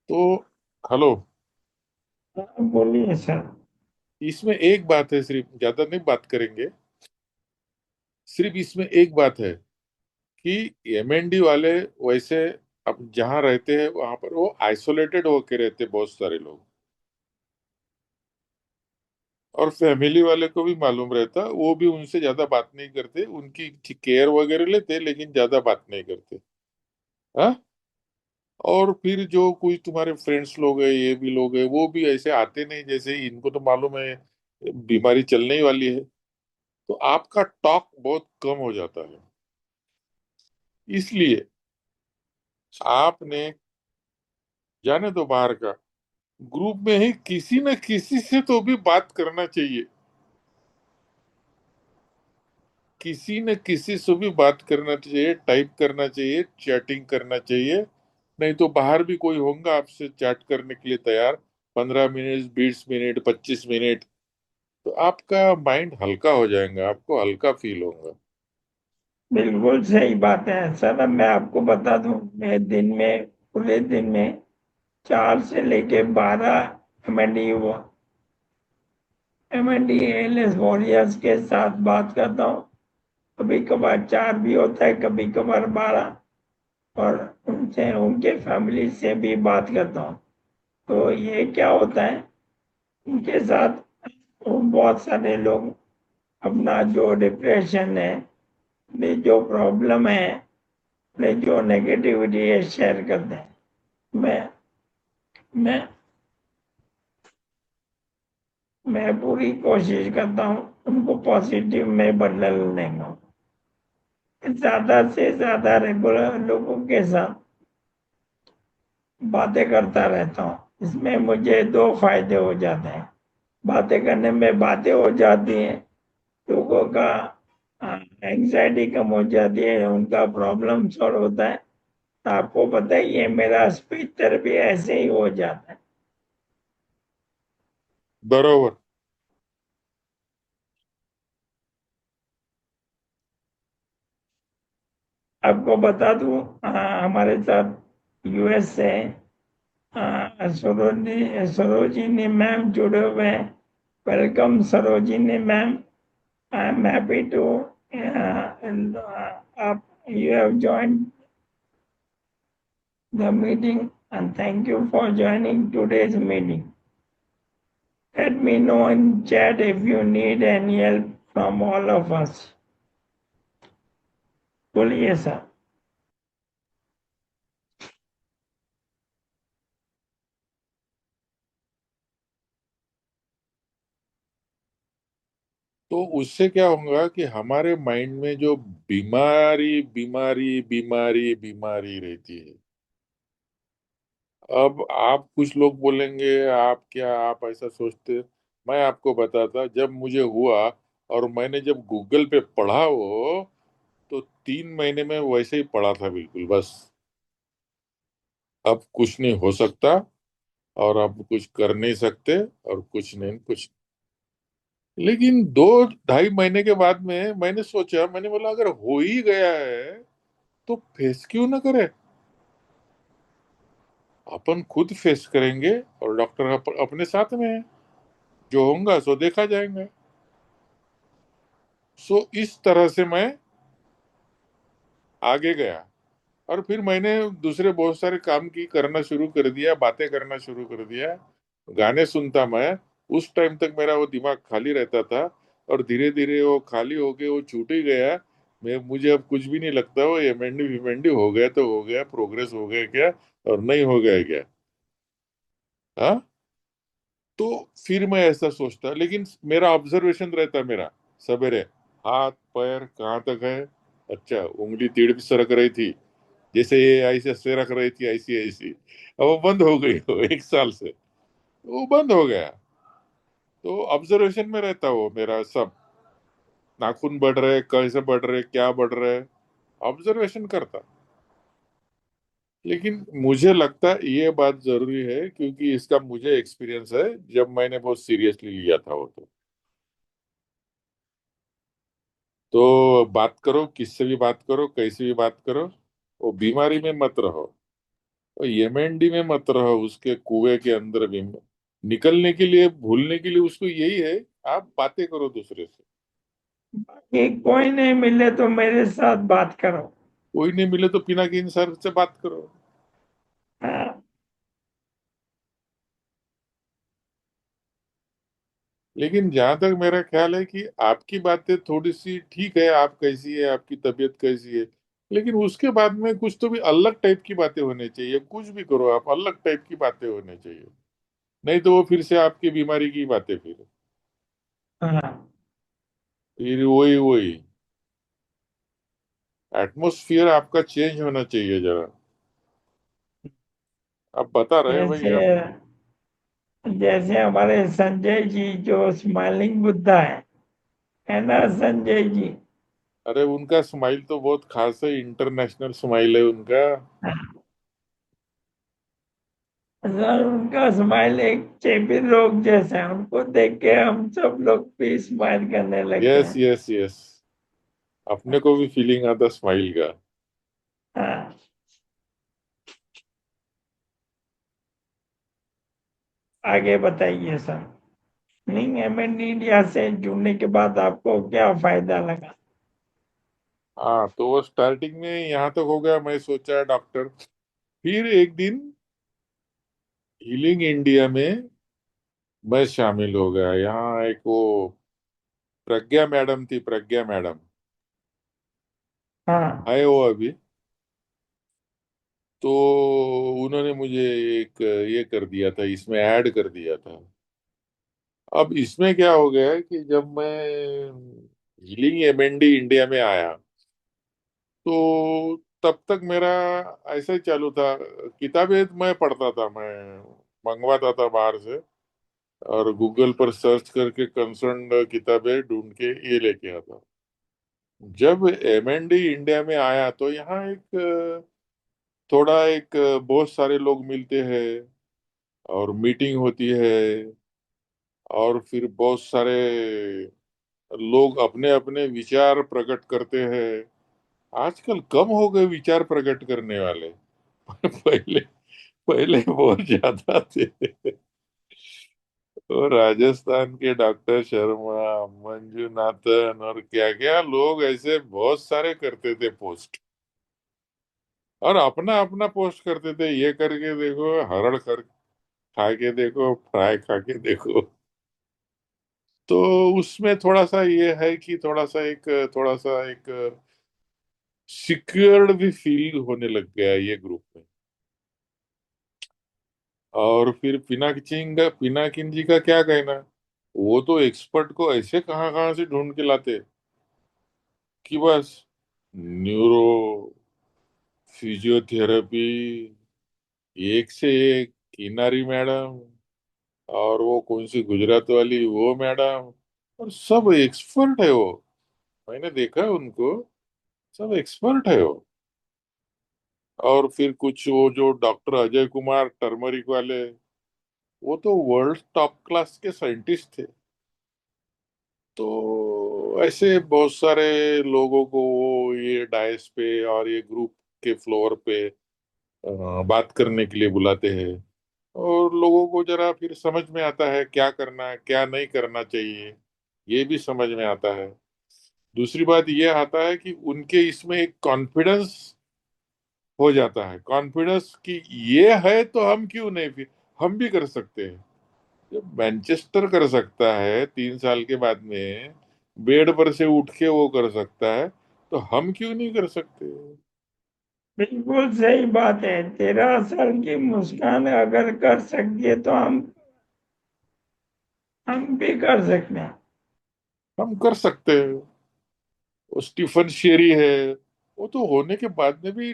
तो हेलो, बोलिए सर। इसमें एक बात है, सिर्फ ज्यादा नहीं बात करेंगे। सिर्फ इसमें एक बात है कि एमएनडी वाले वैसे अब जहाँ रहते हैं वहां पर वो आइसोलेटेड होके रहते हैं बहुत सारे लोग, और फैमिली वाले को भी मालूम रहता, वो भी उनसे ज्यादा बात नहीं करते, उनकी केयर वगैरह लेते लेकिन ज्यादा बात नहीं करते। हाँ। और फिर जो कोई तुम्हारे फ्रेंड्स लोग हैं, ये भी लोग हैं, वो भी ऐसे आते नहीं, जैसे इनको तो मालूम है बीमारी चलने ही वाली है, तो आपका टॉक बहुत कम हो जाता है। इसलिए आपने, जाने दो बाहर का, ग्रुप में ही किसी न किसी से तो भी बात करना चाहिए, किसी न किसी से भी बात करना चाहिए, टाइप करना चाहिए, चैटिंग करना चाहिए। नहीं तो बाहर भी कोई होगा आपसे चैट करने के लिए तैयार, 15 मिनट, 20 मिनट, 25 मिनट, तो आपका माइंड हल्का हो जाएगा, आपको हल्का फील होगा। बिल्कुल सही बात है सर। अब मैं आपको बता दूं, मैं दिन में, पूरे दिन में 4 से लेके 12 एमएनडी एएलएस वॉरियर्स के साथ बात करता हूँ। कभी कभार 4 भी होता है, कभी कभार 12। और उनसे, उनके फैमिली से भी बात करता हूँ। तो ये क्या होता है, उनके साथ वो बहुत सारे लोग अपना जो डिप्रेशन है, अपनी जो प्रॉब्लम है, अपने जो नेगेटिविटी है, शेयर करते हैं। मैं मैं मैं पूरी कोशिश करता हूँ उनको पॉजिटिव में बदलने का। ज्यादा से ज्यादा रेगुलर लोगों के साथ बातें करता रहता हूँ। इसमें मुझे 2 फायदे हो जाते हैं। बातें करने में बातें हो जाती हैं, लोगों का एंग्जाइटी कम हो जाती है, उनका प्रॉब्लम सॉल्व होता है। आपको पता ही है, मेरा स्पीच थेरेपी ऐसे ही हो जाता है। बरोबर। आपको बता दूं, हमारे साथ यूएस से सरोजिनी मैम जुड़े हुए हैं। Welcome Sarojini ma'am. I am happy to आप, you have joined the meeting, and thank you for joining today's meeting. Let me know in chat if you need any help from all of us. बोलिए सर। तो उससे क्या होगा कि हमारे माइंड में जो बीमारी बीमारी बीमारी बीमारी रहती है, अब आप कुछ लोग बोलेंगे आप क्या, आप ऐसा सोचते, मैं आपको बताता जब मुझे हुआ और मैंने जब गूगल पे पढ़ा वो, तो 3 महीने में वैसे ही पढ़ा था बिल्कुल बस। अब कुछ नहीं हो सकता, और अब कुछ कर नहीं सकते, और कुछ नहीं कुछ। लेकिन 2 ढाई महीने के बाद में मैंने सोचा, मैंने बोला अगर हो ही गया है तो फेस क्यों ना करे, अपन खुद फेस करेंगे, और डॉक्टर अपने साथ में है, जो होगा सो देखा जाएगा। सो इस तरह से मैं आगे गया, और फिर मैंने दूसरे बहुत सारे काम की करना शुरू कर दिया, बातें करना शुरू कर दिया, गाने सुनता मैं। उस टाइम तक मेरा वो दिमाग खाली रहता था, और धीरे धीरे वो खाली होके वो छूट ही गया। मैं, मुझे अब कुछ भी नहीं लगता वो एमएनडी विमेंडी हो गया तो हो गया, प्रोग्रेस हो गया क्या, और नहीं हो गया क्या। हाँ। तो फिर मैं ऐसा सोचता, लेकिन मेरा ऑब्जर्वेशन रहता मेरा सवेरे, हाथ पैर कहाँ तक है, अच्छा उंगली टेढ़ी भी सरक रही थी, जैसे ये ऐसे सरक रही थी ऐसी ऐसी, अब वो बंद हो गई हो 1 साल से, वो बंद हो गया। तो ऑब्जर्वेशन में रहता वो मेरा सब, नाखून बढ़ रहे कैसे बढ़ रहे क्या बढ़ रहे, ऑब्जर्वेशन करता। लेकिन मुझे लगता है ये बात जरूरी है, क्योंकि इसका मुझे एक्सपीरियंस है, जब मैंने बहुत सीरियसली लिया था वो। तो बात करो, किससे भी बात करो, कैसे भी बात करो, वो बीमारी में मत रहो, वो एमएनडी में मत रहो, उसके कुएं के अंदर भी निकलने के लिए, भूलने के लिए उसको यही है, आप बातें करो दूसरे से। कि कोई नहीं मिले तो मेरे साथ बात करो। कोई नहीं मिले तो पिनाकिन सर से बात करो। हाँ, लेकिन जहां तक मेरा ख्याल है कि आपकी बातें थोड़ी सी ठीक है, आप कैसी है, आपकी तबीयत कैसी है, लेकिन उसके बाद में कुछ तो भी अलग टाइप की बातें होनी चाहिए, कुछ भी करो आप अलग टाइप की बातें होनी चाहिए, नहीं तो वो फिर से आपकी बीमारी की बातें, हाँ, फिर वही वही एटमोस्फियर आपका चेंज होना चाहिए जरा। आप बता रहे हैं भाई जैसे आप। जैसे हमारे संजय जी जो स्माइलिंग बुद्धा है ना संजय जी। अरे उनका स्माइल तो बहुत खास है, इंटरनेशनल स्माइल है उनका। सर उनका स्माइल एक चेपी रोग जैसा है, उनको देख के हम सब लोग भी स्माइल करने लगते यस हैं। यस यस, अपने को भी फीलिंग आता स्माइल का। हाँ, आगे बताइए सर। नहीं, एमएन इंडिया से जुड़ने के बाद आपको क्या फायदा लगा? हाँ, तो वो स्टार्टिंग में यहाँ तक हो गया, मैं सोचा डॉक्टर, फिर एक दिन हीलिंग इंडिया में मैं शामिल हो गया। यहाँ एक वो प्रज्ञा मैडम थी, प्रज्ञा मैडम हाँ, है वो अभी। तो उन्होंने मुझे एक ये कर दिया था, इसमें ऐड कर दिया था। अब इसमें क्या हो गया है कि जब मैं हीलिंग एमएनडी इंडिया में आया, तो तब तक मेरा ऐसा ही चालू था, किताबें मैं पढ़ता था, मैं मंगवाता था बाहर से, और गूगल पर सर्च करके कंसर्न किताबें ढूंढ के ये लेके आता। जब एमएनडी इंडिया में आया तो यहाँ एक थोड़ा एक बहुत सारे लोग मिलते हैं, और मीटिंग होती है, और फिर बहुत सारे लोग अपने अपने विचार प्रकट करते हैं। आजकल कम हो गए विचार प्रकट करने वाले पहले पहले बहुत ज्यादा थे। तो राजस्थान के डॉक्टर शर्मा, मंजुनाथन और क्या क्या लोग ऐसे बहुत सारे करते थे पोस्ट, और अपना अपना पोस्ट करते थे, ये करके देखो, हरड़ कर खा के देखो, फ्राई खा के देखो। तो उसमें थोड़ा सा ये है कि थोड़ा सा एक सिक्योर्ड भी फील होने लग गया है ये ग्रुप में। और फिर पिनाकिन जी का क्या कहना, वो तो एक्सपर्ट को ऐसे कहाँ कहाँ से ढूंढ के लाते कि बस न्यूरो, फिजियोथेरेपी, एक से एक, किनारी मैडम, और वो कौन सी गुजरात वाली वो मैडम, और सब एक्सपर्ट है वो, मैंने देखा है उनको, सब एक्सपर्ट है वो। और फिर कुछ वो जो डॉक्टर अजय कुमार टर्मरिक वाले, वो तो वर्ल्ड टॉप क्लास के साइंटिस्ट थे। तो ऐसे बहुत सारे लोगों को वो ये डायस पे और ये ग्रुप के फ्लोर पे बात करने के लिए बुलाते हैं, और लोगों को जरा फिर समझ में आता है क्या करना है क्या नहीं करना चाहिए, ये भी समझ में आता है। दूसरी बात ये आता है कि उनके इसमें एक कॉन्फिडेंस हो जाता है, कॉन्फिडेंस कि ये है तो हम क्यों नहीं, फिर हम भी कर सकते हैं। जब मैनचेस्टर कर सकता है 3 साल के बाद में, बेड पर से उठ के वो कर सकता है, तो हम क्यों नहीं कर सकते। बिल्कुल सही बात है। 13 साल की मुस्कान अगर कर सकती है तो हम हम भी कर सकते हैं। हम कर सकते हैं। वो स्टीफन शेरी है, वो तो होने के बाद में भी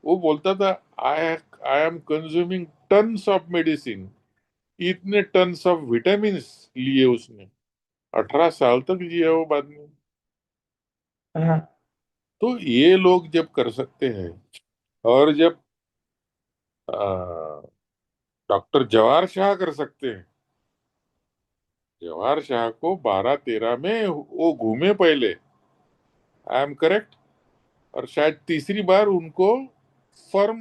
वो बोलता था, I I am consuming tons of medicine. इतने टन्स ऑफ विटामिन लिए उसने, 18 साल तक जिया वो बाद में। हाँ, तो ये लोग जब कर सकते हैं, और जब डॉक्टर जवाहर शाह कर सकते हैं, जवाहर शाह को 12-13 में वो घूमे पहले, आई एम करेक्ट, और शायद तीसरी बार उनको फर्म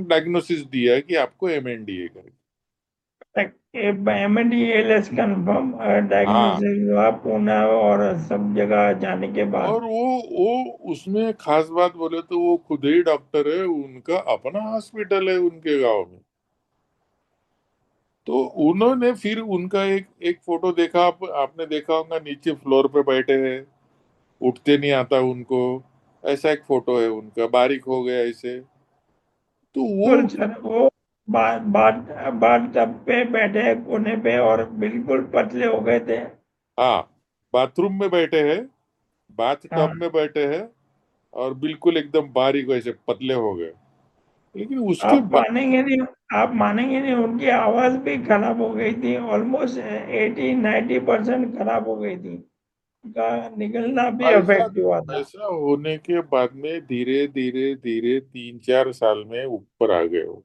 डायग्नोसिस दिया है कि आपको एमएनडीए करें। एमएनडीएलएस कंफर्म हाँ, डायग्नोसिस हुआ पुणे और सब जगह जाने के बाद। और वो उसमें खास बात बोले तो वो खुद ही डॉक्टर है, उनका अपना हॉस्पिटल है उनके गांव में। तो उन्होंने फिर उनका एक एक फोटो देखा, आपने देखा होगा, नीचे फ्लोर पे बैठे हैं, उठते नहीं आता उनको, ऐसा एक फोटो है उनका, बारीक हो गया ऐसे। तो वो, बिल्कुल सर, वो बात बात बात टब पे बैठे कोने पे और बिल्कुल पतले हो गए थे। हाँ, बाथरूम में बैठे हैं, बाथ टब हाँ, में बैठे हैं, और बिल्कुल एकदम बारीक वैसे पतले हो गए। लेकिन उसके आप बाद, मानेंगे नहीं, आप मानेंगे नहीं, उनकी आवाज भी खराब हो गई थी, ऑलमोस्ट 80-90% खराब हो गई थी, का निकलना भी ऐसा अफेक्ट हुआ था। ऐसा होने के बाद में धीरे धीरे धीरे 3-4 साल में ऊपर आ गए हो।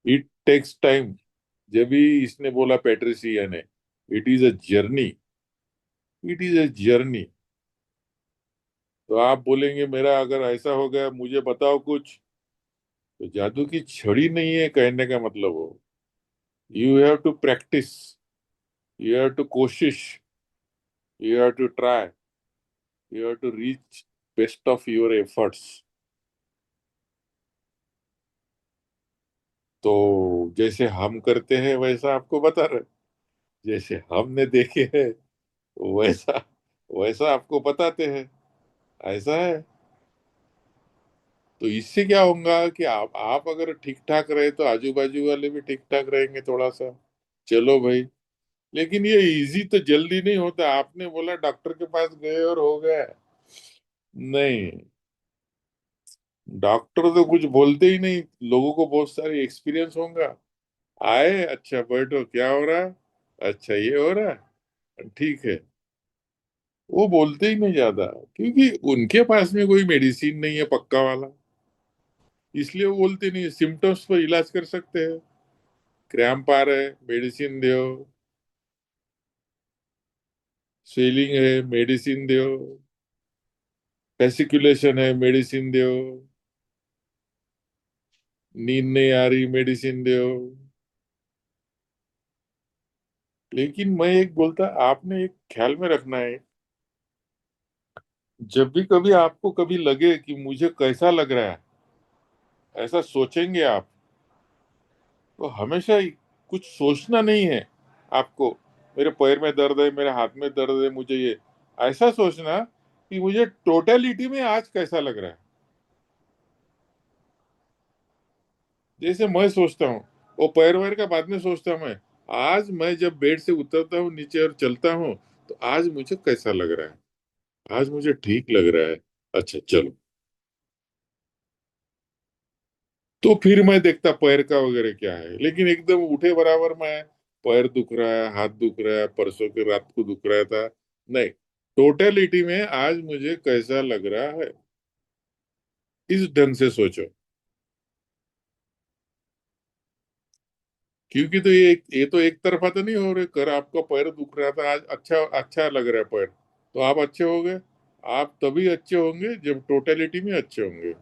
It takes time. जब भी इसने बोला पेट्रिसिया ने, it is a journey, it is a journey. तो आप बोलेंगे मेरा अगर ऐसा हो गया मुझे बताओ कुछ, तो जादू की छड़ी नहीं है कहने का मतलब हो। You have to practise, you have to कोशिश, you have to try, you have to reach best of your efforts. तो जैसे हम करते हैं वैसा आपको बता रहे, जैसे हमने देखे हैं वैसा वैसा आपको बताते हैं, ऐसा है। तो इससे क्या होगा कि आप अगर ठीक ठाक रहे तो आजू बाजू वाले भी ठीक ठाक रहेंगे थोड़ा सा। चलो भाई, लेकिन ये इजी तो जल्दी नहीं होता। आपने बोला डॉक्टर के पास गए और हो गया, नहीं। डॉक्टर तो कुछ बोलते ही नहीं, लोगों को बहुत सारे एक्सपीरियंस होगा। आए, अच्छा बैठो, क्या हो रहा है, अच्छा ये हो रहा है, ठीक है। वो बोलते ही नहीं ज्यादा, क्योंकि उनके पास में कोई मेडिसिन नहीं है पक्का वाला, इसलिए वो बोलते नहीं। सिम्टम्स पर इलाज कर सकते हैं, क्रैम्प आ रहा है मेडिसिन दो, स्वेलिंग है मेडिसिन दो, फेसिकुलेशन है मेडिसिन दो, नींद नहीं आ रही मेडिसिन दो। लेकिन मैं एक बोलता, आपने एक ख्याल में रखना है, जब भी कभी आपको कभी लगे कि मुझे कैसा लग रहा है, ऐसा सोचेंगे आप, तो हमेशा ही कुछ सोचना नहीं है आपको, मेरे पैर में दर्द है, मेरे हाथ में दर्द है, मुझे ये, ऐसा सोचना कि मुझे टोटलिटी में आज कैसा लग रहा है। जैसे मैं सोचता हूँ, वो पैर वैर का बाद में सोचता हूँ मैं, आज मैं जब बेड से उतरता हूँ नीचे और चलता हूँ, तो आज मुझे कैसा लग रहा है, आज मुझे ठीक लग रहा है, अच्छा चलो। तो फिर मैं देखता पैर का वगैरह क्या है। लेकिन एकदम उठे बराबर मैं, पैर दुख रहा है, हाथ दुख रहा है, परसों के रात को दुख रहा था, नहीं, टोटलिटी में आज मुझे कैसा लग रहा है, इस ढंग से सोचो। क्योंकि तो ये तो एक तरफा तो नहीं हो रहे, कर आपका पैर दुख रहा था, आज अच्छा अच्छा लग रहा है पैर, तो आप अच्छे हो गए। आप तभी अच्छे होंगे जब टोटलिटी में अच्छे होंगे।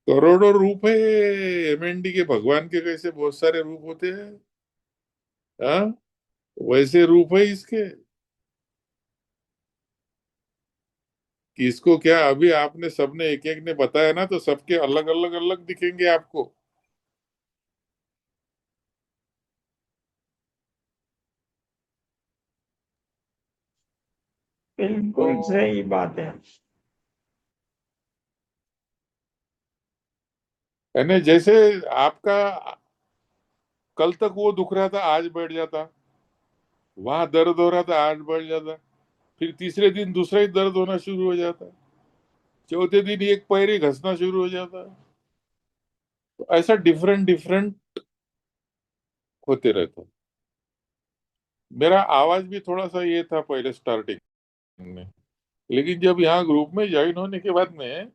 करोड़ों रूप है एमएनडी के, भगवान के कैसे बहुत सारे रूप होते हैं, हाँ, वैसे रूप है इसके। कि इसको क्या, अभी आपने सबने एक एक ने बताया ना, तो सबके अलग अलग अलग दिखेंगे आपको। तो बिल्कुल सही बात है। यानी जैसे आपका कल तक वो दुख रहा था, आज बैठ जाता, वहां दर्द हो रहा था, आज बढ़ जाता, फिर तीसरे दिन दूसरा ही दर्द होना शुरू हो जाता, चौथे दिन एक पैर ही घसना शुरू हो जाता। तो ऐसा डिफरेंट डिफरेंट होते रहता। मेरा आवाज भी थोड़ा सा ये था पहले स्टार्टिंग में, लेकिन जब यहाँ ग्रुप में ज्वाइन होने के बाद में,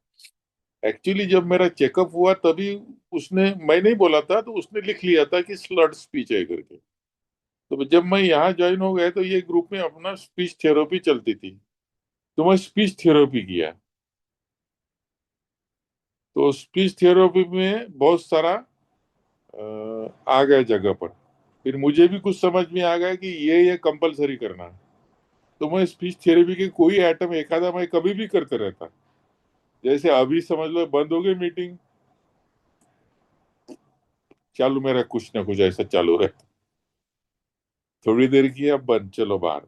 एक्चुअली जब मेरा चेकअप हुआ तभी उसने, मैं नहीं बोला था तो उसने लिख लिया था कि स्लर्ड स्पीच है करके। तो जब मैं यहाँ ज्वाइन हो गया तो ये ग्रुप में अपना स्पीच थेरेपी चलती थी, तो मैं स्पीच थेरेपी किया। तो स्पीच थेरेपी में बहुत सारा आ गया जगह पर। फिर मुझे भी कुछ समझ में आ गया कि ये कंपलसरी करना है। तो मैं स्पीच थेरेपी के कोई आइटम एक आधा मैं कभी भी करते रहता। जैसे अभी समझ लो बंद हो गई मीटिंग, चालू मेरा कुछ ना कुछ ऐसा चालू रहता। थोड़ी देर की, अब बंद, चलो बाहर।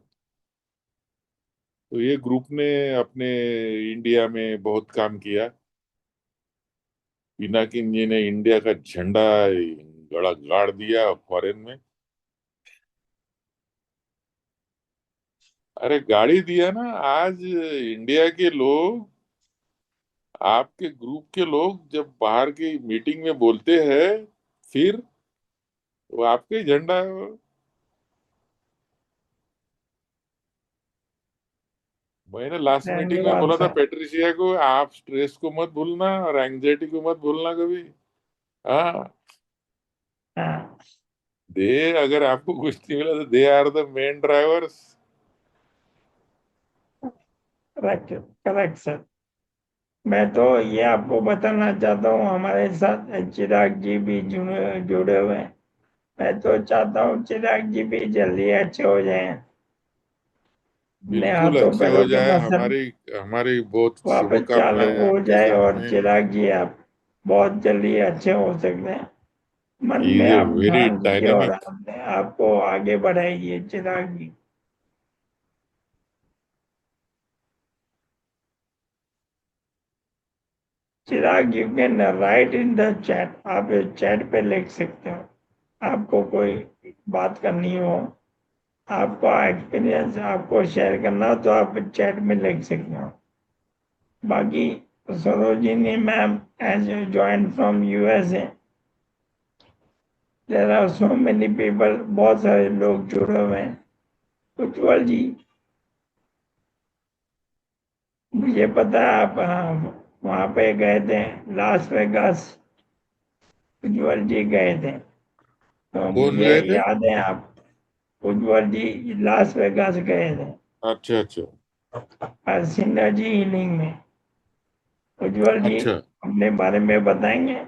तो ये ग्रुप ने अपने इंडिया में बहुत काम किया। पिनाकिन जी ने इंडिया का झंडा गड़ा गाड़ दिया फॉरेन में। अरे गाड़ी दिया ना, आज इंडिया के लोग, आपके ग्रुप के लोग जब बाहर की मीटिंग में बोलते हैं, फिर वो आपके झंडा। मैंने लास्ट मीटिंग में धन्यवाद बोला था सर। पेट्रिशिया को, आप स्ट्रेस को मत भूलना और एंग्जाइटी को मत भूलना कभी। हाँ, हाँ, दे, अगर आपको कुछ नहीं मिला तो they are the main drivers. Correct, correct sir. मैं तो ये आपको बताना चाहता हूँ, हमारे साथ चिराग जी भी जुड़े जुड़े हुए हैं। मैं तो चाहता हूँ चिराग जी भी जल्दी अच्छे हो जाएं, अपने बिल्कुल हाथों अच्छे हो पैरों के जाए, मसल हमारी हमारी बहुत वापस चालू शुभकामनाएं हो आपके जाए, साथ और में। चिराग जी आप बहुत जल्दी अच्छे हो सकते हैं। मन में इज ए आप वेरी ठान लीजिए और डायनेमिक। अपने आप को आगे बढ़ाइए Chirag ji. Chirag, you can write in the chat, आप चैट पे लिख सकते हो। आपको कोई बात करनी हो, आपका एक्सपीरियंस आपको शेयर करना हो, तो आप चैट में लिख सकते हो। बाकी Sarojini ma'am as join from USA, there are so many people, बहुत सारे लोग जुड़े हुए हैं। उज्ज्वल जी, मुझे पता है आप वहाँ पे गए थे, लास वेगास। उज्ज्वल जी गए थे, तो कौन मुझे गए थे? याद है आप, उज्ज्वल जी लास वेगास गए थे अच्छा अच्छा। सिन्हा जी हीलिंग में। उज्ज्वल जी अच्छा, अपने बारे में बताएंगे,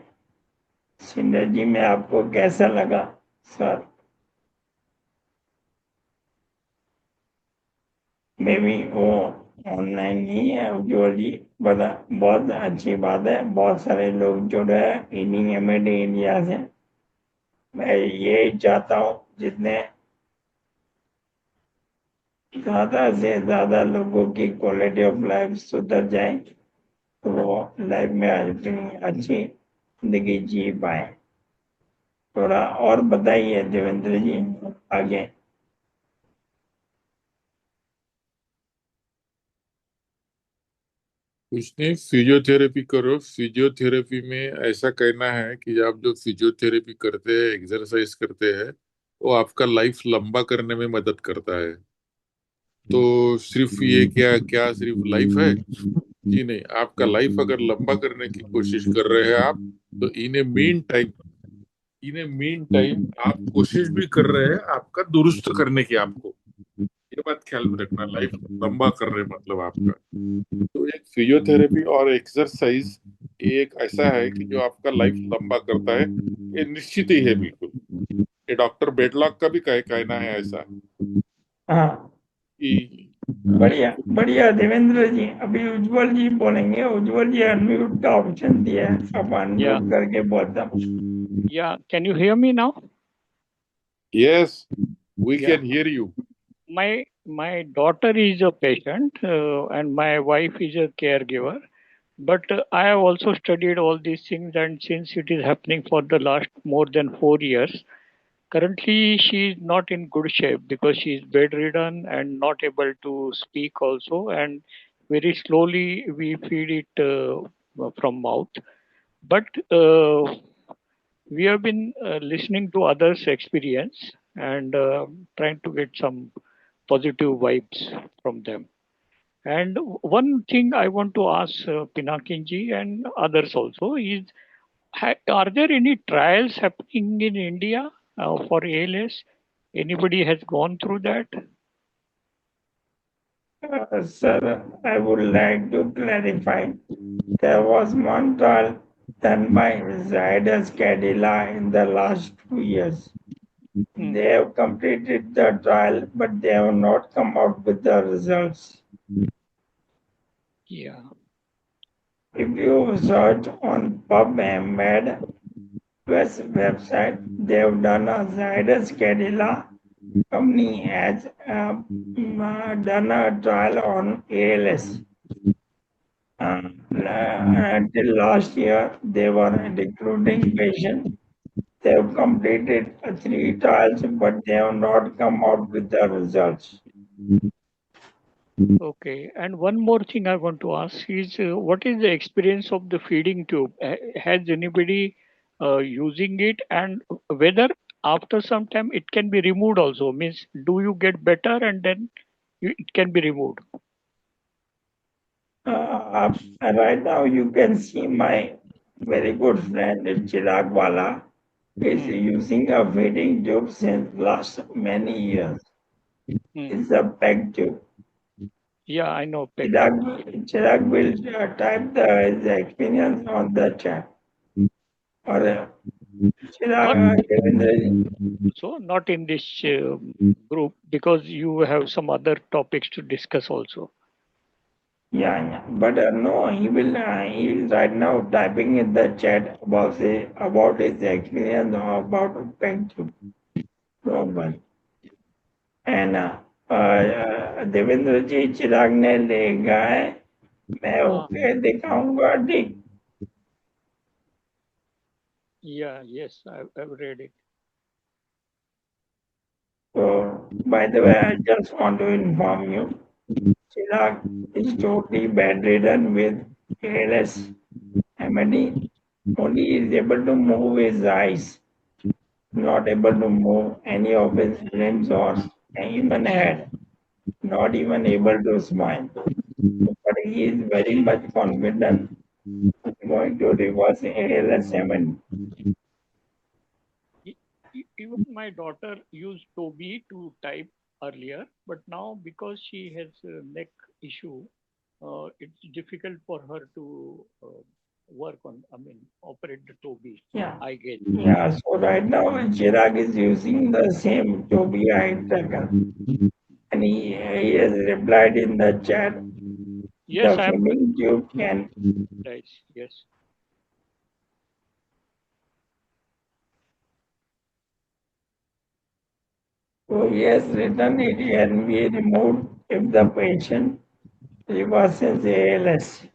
सिन्हा जी में आपको कैसा लगा सर? मे बी वो ऑनलाइन नहीं है उज्ज्वल जी, बता, बहुत अच्छी बात है, बहुत सारे लोग जुड़े हैं हीलिंग एमडी इंडिया से। मैं ये चाहता हूँ जितने ज्यादा से ज्यादा लोगों की क्वालिटी ऑफ लाइफ सुधर जाए, तो वो लाइफ में अपनी अच्छी जिंदगी जी पाए। थोड़ा और बताइए देवेंद्र जी आगे। कुछ नहीं, फिजियोथेरेपी करो। फिजियोथेरेपी में ऐसा कहना है कि आप जो फिजियोथेरेपी करते हैं, एक्सरसाइज करते हैं, वो आपका लाइफ लंबा करने में मदद करता है। तो सिर्फ ये क्या क्या सिर्फ लाइफ है? जी नहीं, आपका लाइफ अगर लंबा करने की कोशिश कर रहे हैं आप, तो इन ए मीन टाइम आप कोशिश भी कर रहे हैं आपका दुरुस्त करने की। आपको ये बात ख्याल में रखना, लाइफ लंबा कर रहे हैं मतलब आपका। तो एक फिजियोथेरेपी और एक्सरसाइज एक ऐसा है कि जो आपका लाइफ लंबा करता है, ये निश्चित ही है बिल्कुल। ये डॉक्टर बेडलॉक का भी कहना है ऐसा हाँ, कि बढ़िया बढ़िया देवेंद्र जी, अभी उज्जवल जी बोलेंगे। उज्जवल जी अनम्यूट का ऑप्शन दिया है, अब Yeah, अनम्यूट करके बोलता। yeah. Can you hear me now? Yes, we Yeah. Can hear you. My daughter is a patient, and my wife is a caregiver. But I have also studied all these things, and since it is happening for the last more than 4 years, currently she is not in good shape because she is bedridden and not able to speak also, and very slowly we feed it from mouth. But we have been listening to others' experience and trying to get some positive vibes from them. And one thing I want to ask Pinakinji and others also is, are there any trials happening in India for ALS? Anybody has gone through that? Sir, I would like to clarify. There was one trial done by Zydus Cadila in the last 2 years. They have completed the trial, but they have not come out with the results. Yeah. If you search on PubMed website, they have done a Zydus Cadila company has done a trial on ALS. Until last year, they were recruiting patients. They have completed 3 trials, but they have not come out with the results. Okay. And one more thing I want to ask is, what is the experience of the feeding tube? Has anybody using it, and whether after some time it can be removed also? Means, do you get better and then it can be removed? Right now, you can see my very good friend Chirag Wala is using a feeding tube since last many years. It's a PEG tube. Yeah, I know. PEG. Chirag will type his experience on the chat. Or Chirag, So not in this group, because you have some other topics to discuss also. yeah. But no, he will. He is right now typing in the chat about his experience about PEG tube. Problem. And Devendra ji Chirag ने लेगा है मैं ओके दिखाऊंगा ठीक. Yeah, yes, I've read it. So, by the way, I just want to inform you, Chirag is totally bedridden with ALS. MD only is able to move his eyes, not able to move any of his limbs or even head, not even able to smile. But he is very much confident going to reverse ALS 7. Even my daughter used Toby to type earlier, but now because she has a neck issue, it's difficult for her to work on, operate the Toby. Yeah. I guess. Yeah, so right now Chirag is using the same Toby eye tracker. And he has replied in the chat. Yes, the feeding tube can. Right, yes. So he has written it can be removed if the patient reverses ALS.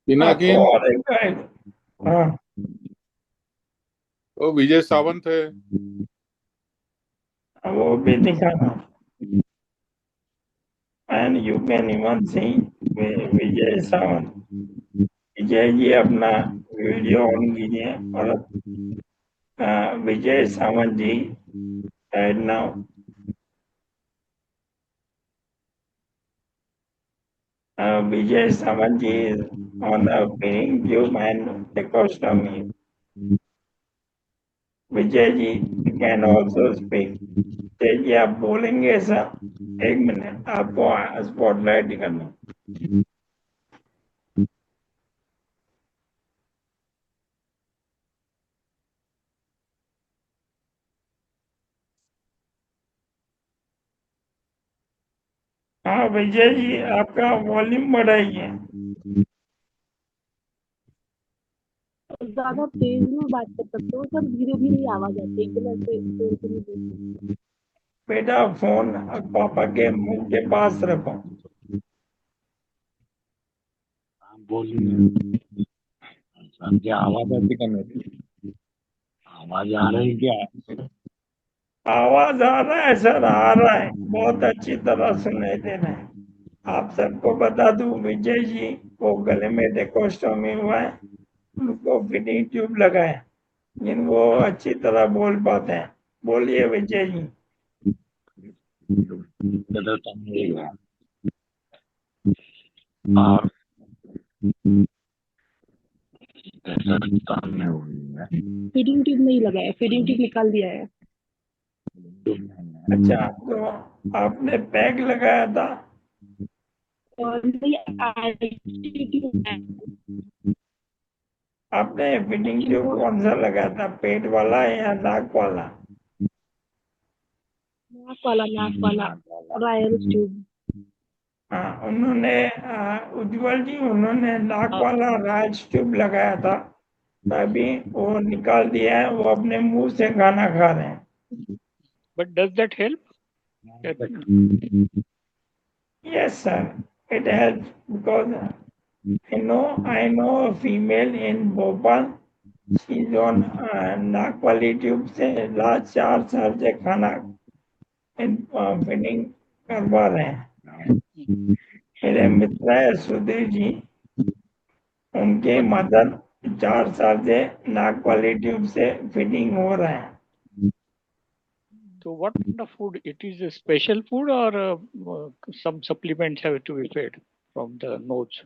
Pinakin और एक है, हाँ, वो विजय सावंत है, वो भी दिखाना. And you can even see विजय सावंत. विजय जी अपना वीडियो ऑन कीजिए और विजय सावंत जी right now. Vijay Samanji is on the feeding tube and tracheostomy. Vijay ji can also speak. जी आप बोलेंगे सर, 1 मिनट आपको स्पॉटलाइट करना. हाँ विजय जी आपका वॉल्यूम बढ़ाइए. ज्यादा तेज में बात कर सकते हो सर, धीरे धीरे ही आवाज आती है, एकदम ऐसे जोर से नहीं बोलते. बेटा फोन पापा के मुंह के पास रखो. बोलिए। क्या आवाज आती का मेरी? आवाज आ रही क्या? आवाज आ रहा है सर, आ रहा है, बहुत अच्छी तरह सुनाई दे रहा है। आप सबको बता दूं, विजय जी को गले में डेकोस्टोमी हुआ है, उनको फीडिंग ट्यूब लगा है, लेकिन वो अच्छी तरह बोल पाते हैं। बोलिए विजय जी। और सामने हुई है। फीडिंग ट्यूब नहीं लगाया, फीडिंग ट्यूब निकाल दिया है। अच्छा, तो आपने पैक लगाया था? और नहीं, आईटी ट्यूब है। आपने फीडिंग ट्यूब वो कौन सा लगाया था, पेट वाला या नाक वाला? नाक वाला रायल ट्यूब। हाँ, उन्होंने उज्जवल जी, उन्होंने नाक वाला राज ट्यूब लगाया था, अभी वो निकाल दिया है, वो अपने मुंह से खाना खा रहे हैं। But does that help? Yes, sir. It helps because I know a female in Bhopal. She's on नाक वाली ट्यूब से लास्ट 4 साल से खाना फीडिंग करवा रहे हैं। मेरे मित्र है सुधीर जी, उनके मदर 4 साल से नाक वाली ट्यूब से फीडिंग हो रहा है। So what kind of food? It is a special food or some supplements have to be fed from the nose?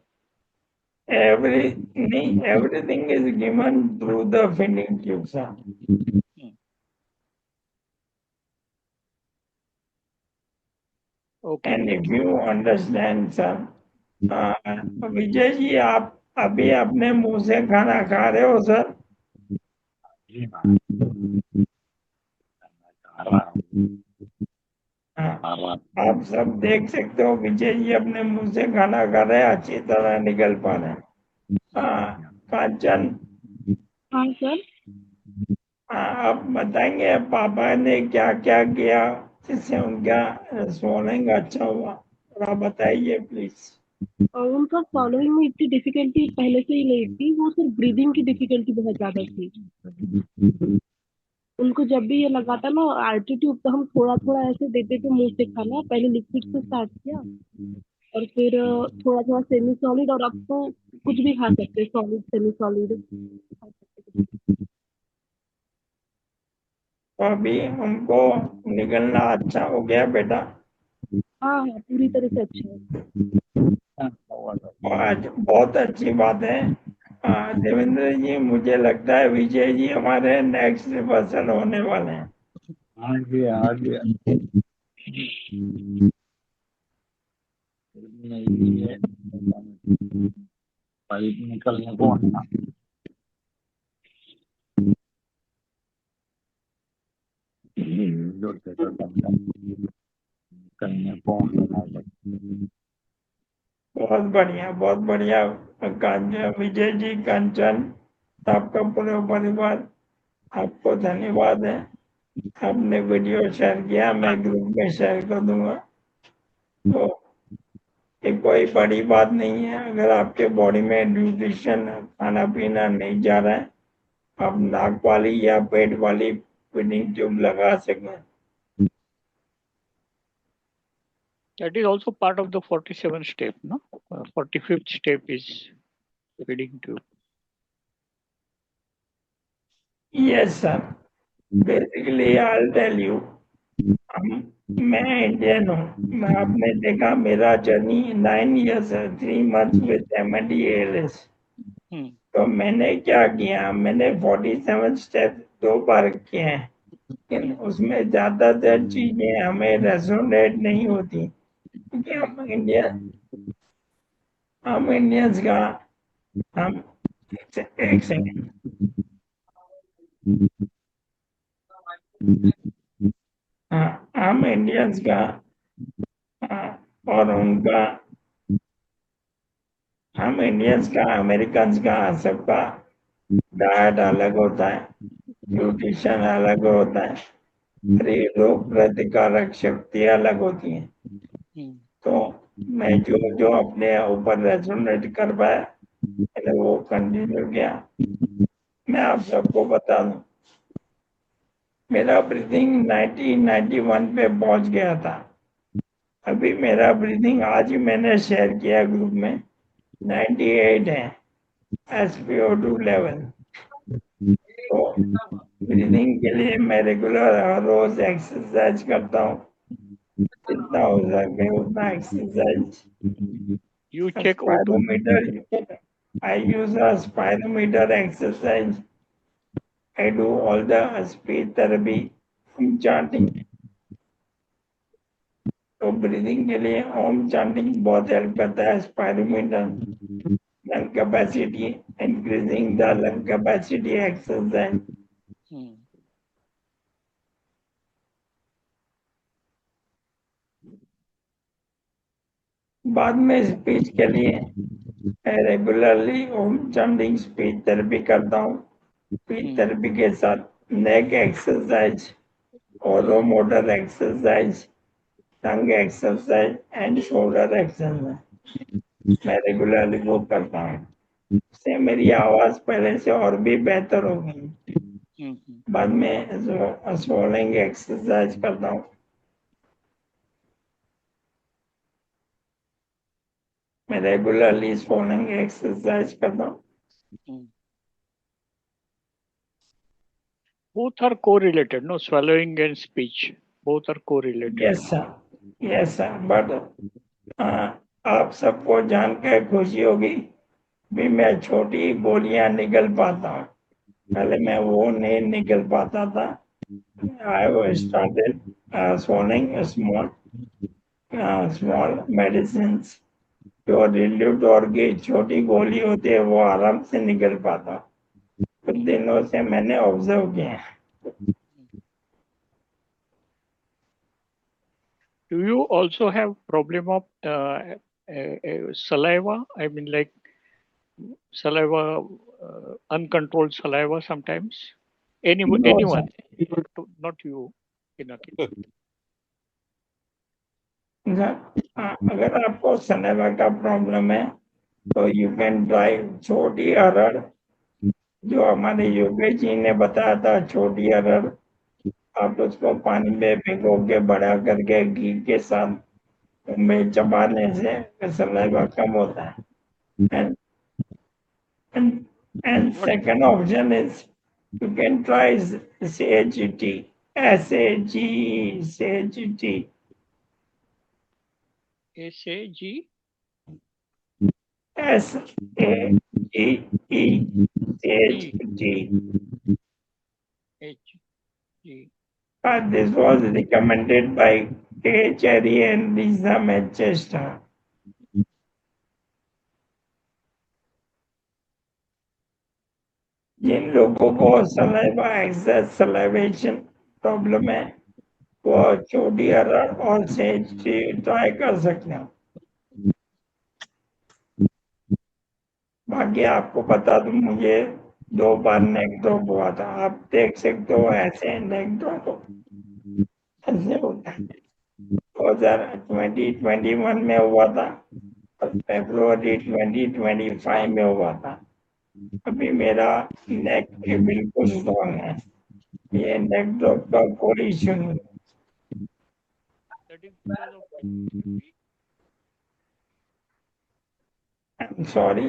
Everything is given through the feeding tube, sir. Okay. And if you understand, sir, Vijay ji, आप अभी अपने मुंह से खाना खा रहे हो सर? हाँ, आप सब देख सकते हो, विजय जी अपने मुंह से खाना खा रहे हैं, अच्छी तरह निकल पा रहे हैं। कांचन, हाँ सर। आप बताएंगे पापा ने क्या क्या किया जिससे उनका swallowing अच्छा हुआ, और आप बताइए प्लीज। और उनका फॉलोइंग में इतनी डिफिकल्टी पहले से ही नहीं थी, वो सिर्फ ब्रीदिंग की डिफिकल्टी बहुत ज्यादा थी। उनको जब भी ये लगा था ना आरटी ट्यूब, तो हम थोड़ा थोड़ा ऐसे देते थे मुंह से खाना, पहले लिक्विड से स्टार्ट किया और फिर थोड़ा थोड़ा सेमी सॉलिड, और अब तो कुछ भी खा सकते हैं, सॉलिड सेमी सॉलिड। तो अभी उनको निकलना अच्छा हो गया बेटा? हाँ हाँ, पूरी तरह से अच्छा है। आज बहुत अच्छी बात है। देवेंद्र जी, मुझे लगता है विजय जी हमारे नेक्स्ट पर्सन होने वाले हैं। हाँ जी, हाँ जी। पाइप निकलने को आना। बहुत बढ़िया, बहुत बढ़िया। कांचन, विजय जी, कंचन, आपका पूरा परिवार, आपको धन्यवाद है। आपने वीडियो शेयर किया, मैं ग्रुप में शेयर कर दूंगा। तो ये कोई बड़ी बात नहीं है, अगर आपके बॉडी में न्यूट्रिशन खाना पीना नहीं जा रहा है, आप नाक वाली या पेट वाली फीडिंग ट्यूब लगा सकें। That is also part of the 47 step, no? 45th step is feeding tube. Yes, sir. Basically, I'll tell you, मैं इंडियन हूँ। मैं आपने देखा मेरा जर्नी 9 years है, 3 months with MD ALS। तो मैंने क्या किया, मैंने 47 स्टेप 2 बार किए हैं, लेकिन उसमें ज्यादातर चीजें हमें रेजोनेट नहीं होती, क्योंकि हम इंडियंस का हम एक सेकंड, हम इंडियंस का और उनका, हम इंडियंस का, अमेरिकन का, सबका डाइट अलग होता है, न्यूट्रिशन अलग होता है, रोग प्रतिकारक शक्ति अलग होती है। तो मैं जो जो अपने ऊपर रेजोनेट कर पाया, मैंने वो कंटिन्यू किया। मैं आप सबको बता दूं, मेरा ब्रीदिंग 91 पे पहुंच गया था। अभी मेरा ब्रीदिंग आज ही मैंने शेयर किया ग्रुप में, 98 है SpO2 लेवल। तो ब्रीदिंग के लिए मैं रेगुलर हर रोज एक्सरसाइज करता हूँ, जितना हो सके उतना exercise. You check O2. Spirometer, I use a spirometer exercise. I do all the speech therapy, chanting. तो ब्रीदिंग के लिए ओम चांटिंग बहुत हेल्प करता है। Spirometer, lung capacity, increasing the lung capacity exercise. Hmm. बाद में स्पीच के लिए मैं रेगुलरली ओम चांटिंग स्पीच थेरेपी करता हूँ। स्पीच थेरेपी के साथ नेक एक्सरसाइज, ओरो motor exercise, tongue exercise and shoulder exercise मैं रेगुलरली वो करता हूँ। उससे मेरी आवाज पहले से और भी बेहतर हो गई। बाद में स्वेलिंग एक्सरसाइज करता हूँ। मैं रेगुलरली स्वेलिंग एक्सरसाइज करता हूँ। Both are correlated, no? Swallowing and speech. Both are correlated. Yes sir, yes sir. But आप सबको जानकर खुशी होगी भी मैं छोटी गोलियां निकल पाता हूँ। पहले मैं वो नहीं निकल पाता था। I started swallowing small medicines जो रिल्यूट और की छोटी गोली होती है वो आराम से निकल पाता। कुछ दिनों से मैंने ऑब्जर्व किया है। Do you also have problem of saliva? I mean, like saliva, uncontrolled saliva sometimes? Anyone, No, anyone, sir. not you, Pinaki. अगर आपको सलेवा का प्रॉब्लम है तो यू कैन ट्राई छोटी अरहर, जो हमारे योगेश जी ने बताया था। छोटी अरहर आप उसको पानी में भिगो के बड़ा करके घी के साथ में चबाने से सलाइवा कम होता है। And and second option is you can try says T, SAG, says T, SAG? SAGE, sage tea. HG. This was recommended by K. Cherry and Lisa Manchester. जिन लोगों को सलाइवा एक्सेस सलाइवेशन प्रॉब्लम है वो छोटी अरहर और सेज टी ट्राई कर सकते हैं। बाकी आपको बता दूं, मुझे 2 बार नेक ड्रॉप हुआ था। आप देख सकते हो ऐसे नेक ड्रॉप ऐसे होता है। 2021 में हुआ था और फरवरी 2025 में हुआ था। अभी मेरा नेक बिल्कुल स्ट्रॉन्ग है, ये नेक ड्रॉप का कोई इश्यू नहीं। That is because of physiotherapy. I'm sorry.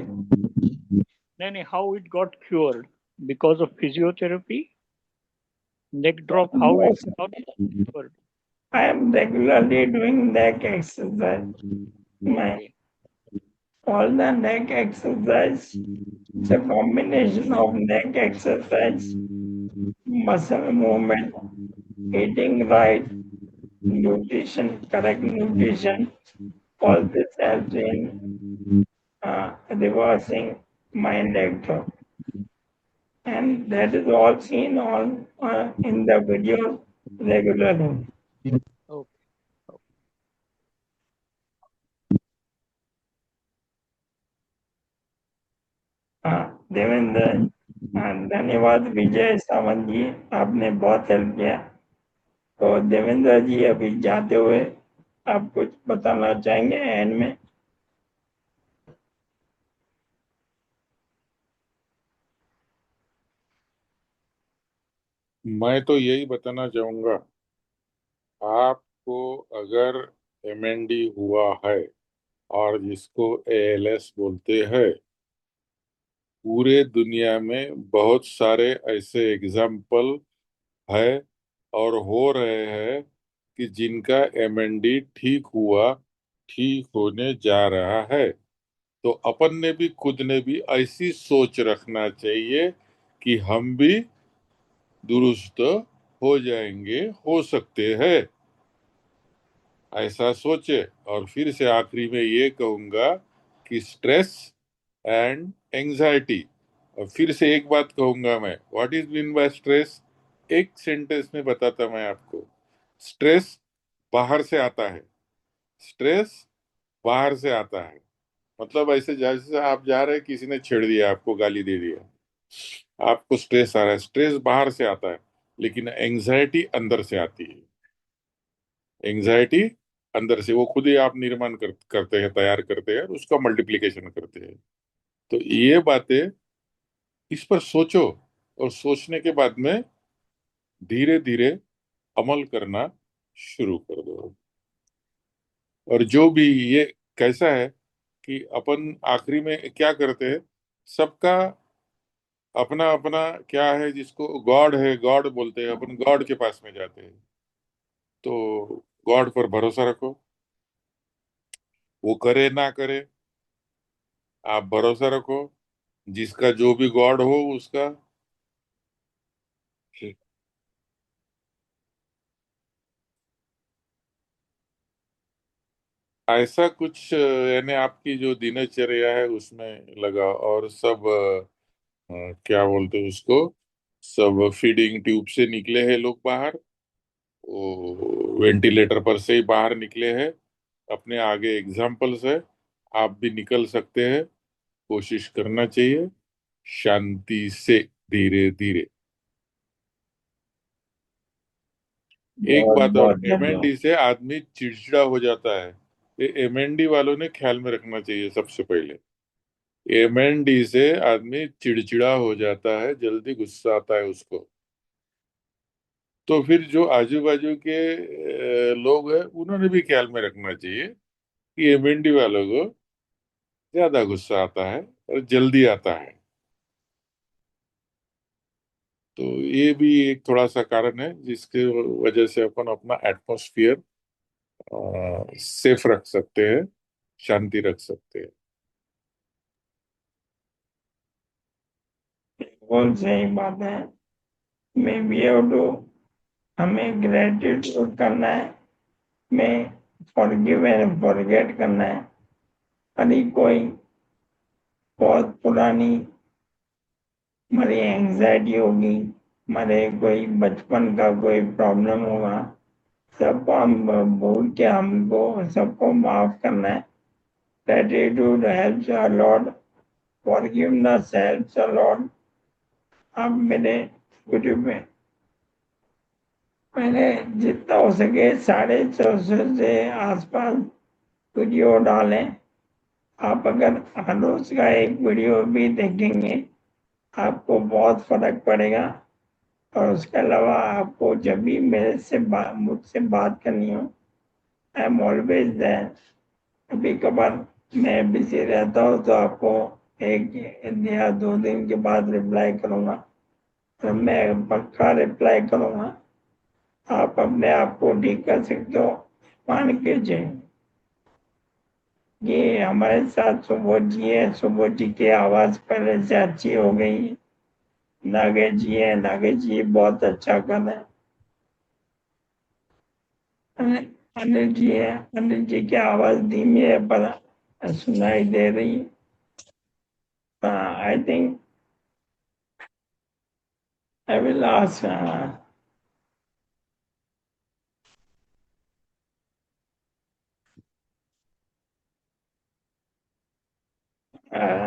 No, how it got cured? Because of physiotherapy? Neck drop, how No, it got cured? I am regularly doing neck exercise. My all the neck exercise, it's a combination of neck exercise, muscle movement, eating right, nutrition, correct nutrition. All this helps in reversing my neck drop. And that is all seen on in the video regularly. Okay. Devendra, धन्यवाद विजय सावंत जी, आपने बहुत हेल्प किया। तो देवेंद्र जी अभी जाते हुए आप कुछ बताना चाहेंगे एंड में? मैं तो यही बताना चाहूंगा, आपको अगर एमएनडी हुआ है और जिसको एएलएस बोलते हैं, पूरे दुनिया में बहुत सारे ऐसे एग्जाम्पल है और हो रहे हैं कि जिनका एमएनडी ठीक हुआ, ठीक होने जा रहा है। तो अपन ने भी, खुद ने भी ऐसी सोच रखना चाहिए कि हम भी दुरुस्त हो जाएंगे, हो सकते हैं, ऐसा सोचे। और फिर से आखिरी में ये कहूंगा कि स्ट्रेस एंड एंजाइटी, और फिर से एक बात कहूंगा मैं, what is mean by stress, एक सेंटेंस में बताता मैं आपको। स्ट्रेस बाहर से आता है, स्ट्रेस बाहर से आता है। मतलब ऐसे जैसे आप जा रहे हैं, किसी ने छेड़ दिया, आपको गाली दे दिया, आपको स्ट्रेस आ रहा है, स्ट्रेस बाहर से आता है। लेकिन एंजाइटी अंदर से आती है। एंजाइटी अंदर से, वो खुद ही आप निर्माण करते हैं, तैयार करते हैं, उसका मल्टीप्लिकेशन करते हैं। तो ये बातें, इस पर सोचो, और सोचने के बाद में धीरे धीरे अमल करना शुरू कर दो। और जो भी ये कैसा है कि अपन आखिरी में क्या करते हैं, सबका अपना अपना क्या है, जिसको गॉड है, गॉड बोलते हैं, अपन गॉड के पास में जाते हैं। तो गॉड पर भरोसा रखो, वो करे ना करे, आप भरोसा रखो, जिसका जो भी गॉड हो उसका। ऐसा कुछ यानी आपकी जो दिनचर्या है उसमें लगा, और सब क्या बोलते हैं उसको, सब फीडिंग ट्यूब से निकले हैं लोग बाहर, वो वेंटिलेटर पर से ही बाहर निकले हैं। अपने आगे एग्जाम्पल्स है, आप भी निकल सकते हैं। कोशिश करना चाहिए, शांति से, धीरे धीरे। एक बहुत बात और, बहुत धन्यवाद। एमएनडी से आदमी चिड़चिड़ा हो जाता है। ये एमएनडी वालों ने ख्याल में रखना चाहिए सबसे पहले। एमएनडी से आदमी चिड़चिड़ा हो जाता है, जल्दी गुस्सा आता है उसको। तो फिर जो आजू बाजू के लोग हैं, उन्होंने भी ख्याल में रखना चाहिए कि एमएनडी वालों को ज्यादा गुस्सा आता है और जल्दी आता है। तो ये भी एक थोड़ा सा कारण है जिसके वजह से अपन अपना एटमॉस्फियर सेफ रख सकते हैं, शांति रख सकते हैं। बिल्कुल सही बात है। मैं भी टू, हमें ग्रेटिट्यूड करना है, मैं फॉरगिव एंड फॉरगेट करना है। अभी कोई बहुत पुरानी हमारी एंजाइटी होगी, हमारे कोई बचपन का कोई प्रॉब्लम होगा, सबको हम भूल के हमको सबको माफ करना है। Gratitude helps a lot, forgiveness helps a lot. अब मेरे यूट्यूब में मैंने जितना हो सके 450 से आसपास वीडियो डाले। आप अगर हर रोज का एक वीडियो भी देखेंगे, आपको बहुत फर्क पड़ेगा। और उसके अलावा आपको जब भी मुझसे बात करनी हो, आई एम ऑलवेज देयर। कभी कभार मैं बिजी रहता हूँ तो आपको 1 या 2 दिन के बाद रिप्लाई करूंगा, तो मैं पक्का रिप्लाई करूंगा। आप अपने आप को ठीक कर सकते हो। मान के चलिए, ये हमारे साथ सुबोध जी है, सुबोध जी की आवाज पहले से अच्छी हो गई है। नागेश जी है, नागेश जी बहुत अच्छा कर रहे हैं। अनिल जी है, अनिल जी की आवाज धीमी है पर सुनाई दे रही है। I think I will ask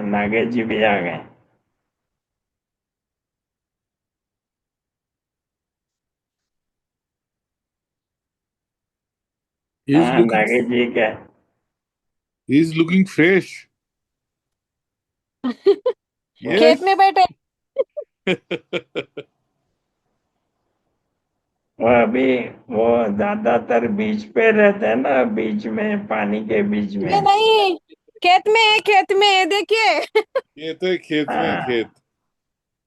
Nagesh ji भी आ गए। He is looking, नागेश जी क्या he is looking fresh. खेत Yes. में बैठे। वो अभी वो ज्यादातर बीच पे रहते हैं ना, बीच में, पानी के बीच ये में। नहीं, खेत में है, खेत में है, देखिए। खेत है, खेत में हाँ खेत।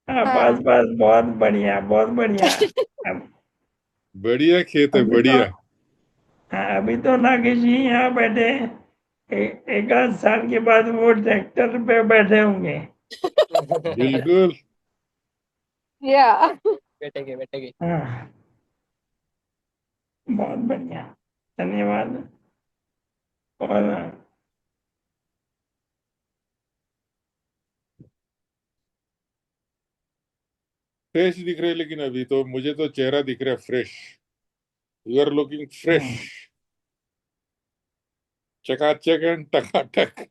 हाँ, बस हाँ। बस, बहुत बढ़िया, बहुत बढ़िया। अब बढ़िया खेत है, अभी तो, बढ़िया। हाँ, अभी तो नागेश जी यहाँ बैठे, एक आध साल के बाद वो ट्रैक्टर पे बैठे होंगे। बिल्कुल। या बैठेंगे बैठेंगे। हाँ, बहुत बढ़िया, धन्यवाद। और फ्रेश दिख रहे, लेकिन अभी तो मुझे तो चेहरा दिख रहा है fresh. You are looking fresh, चकाचक एंड टकाटक।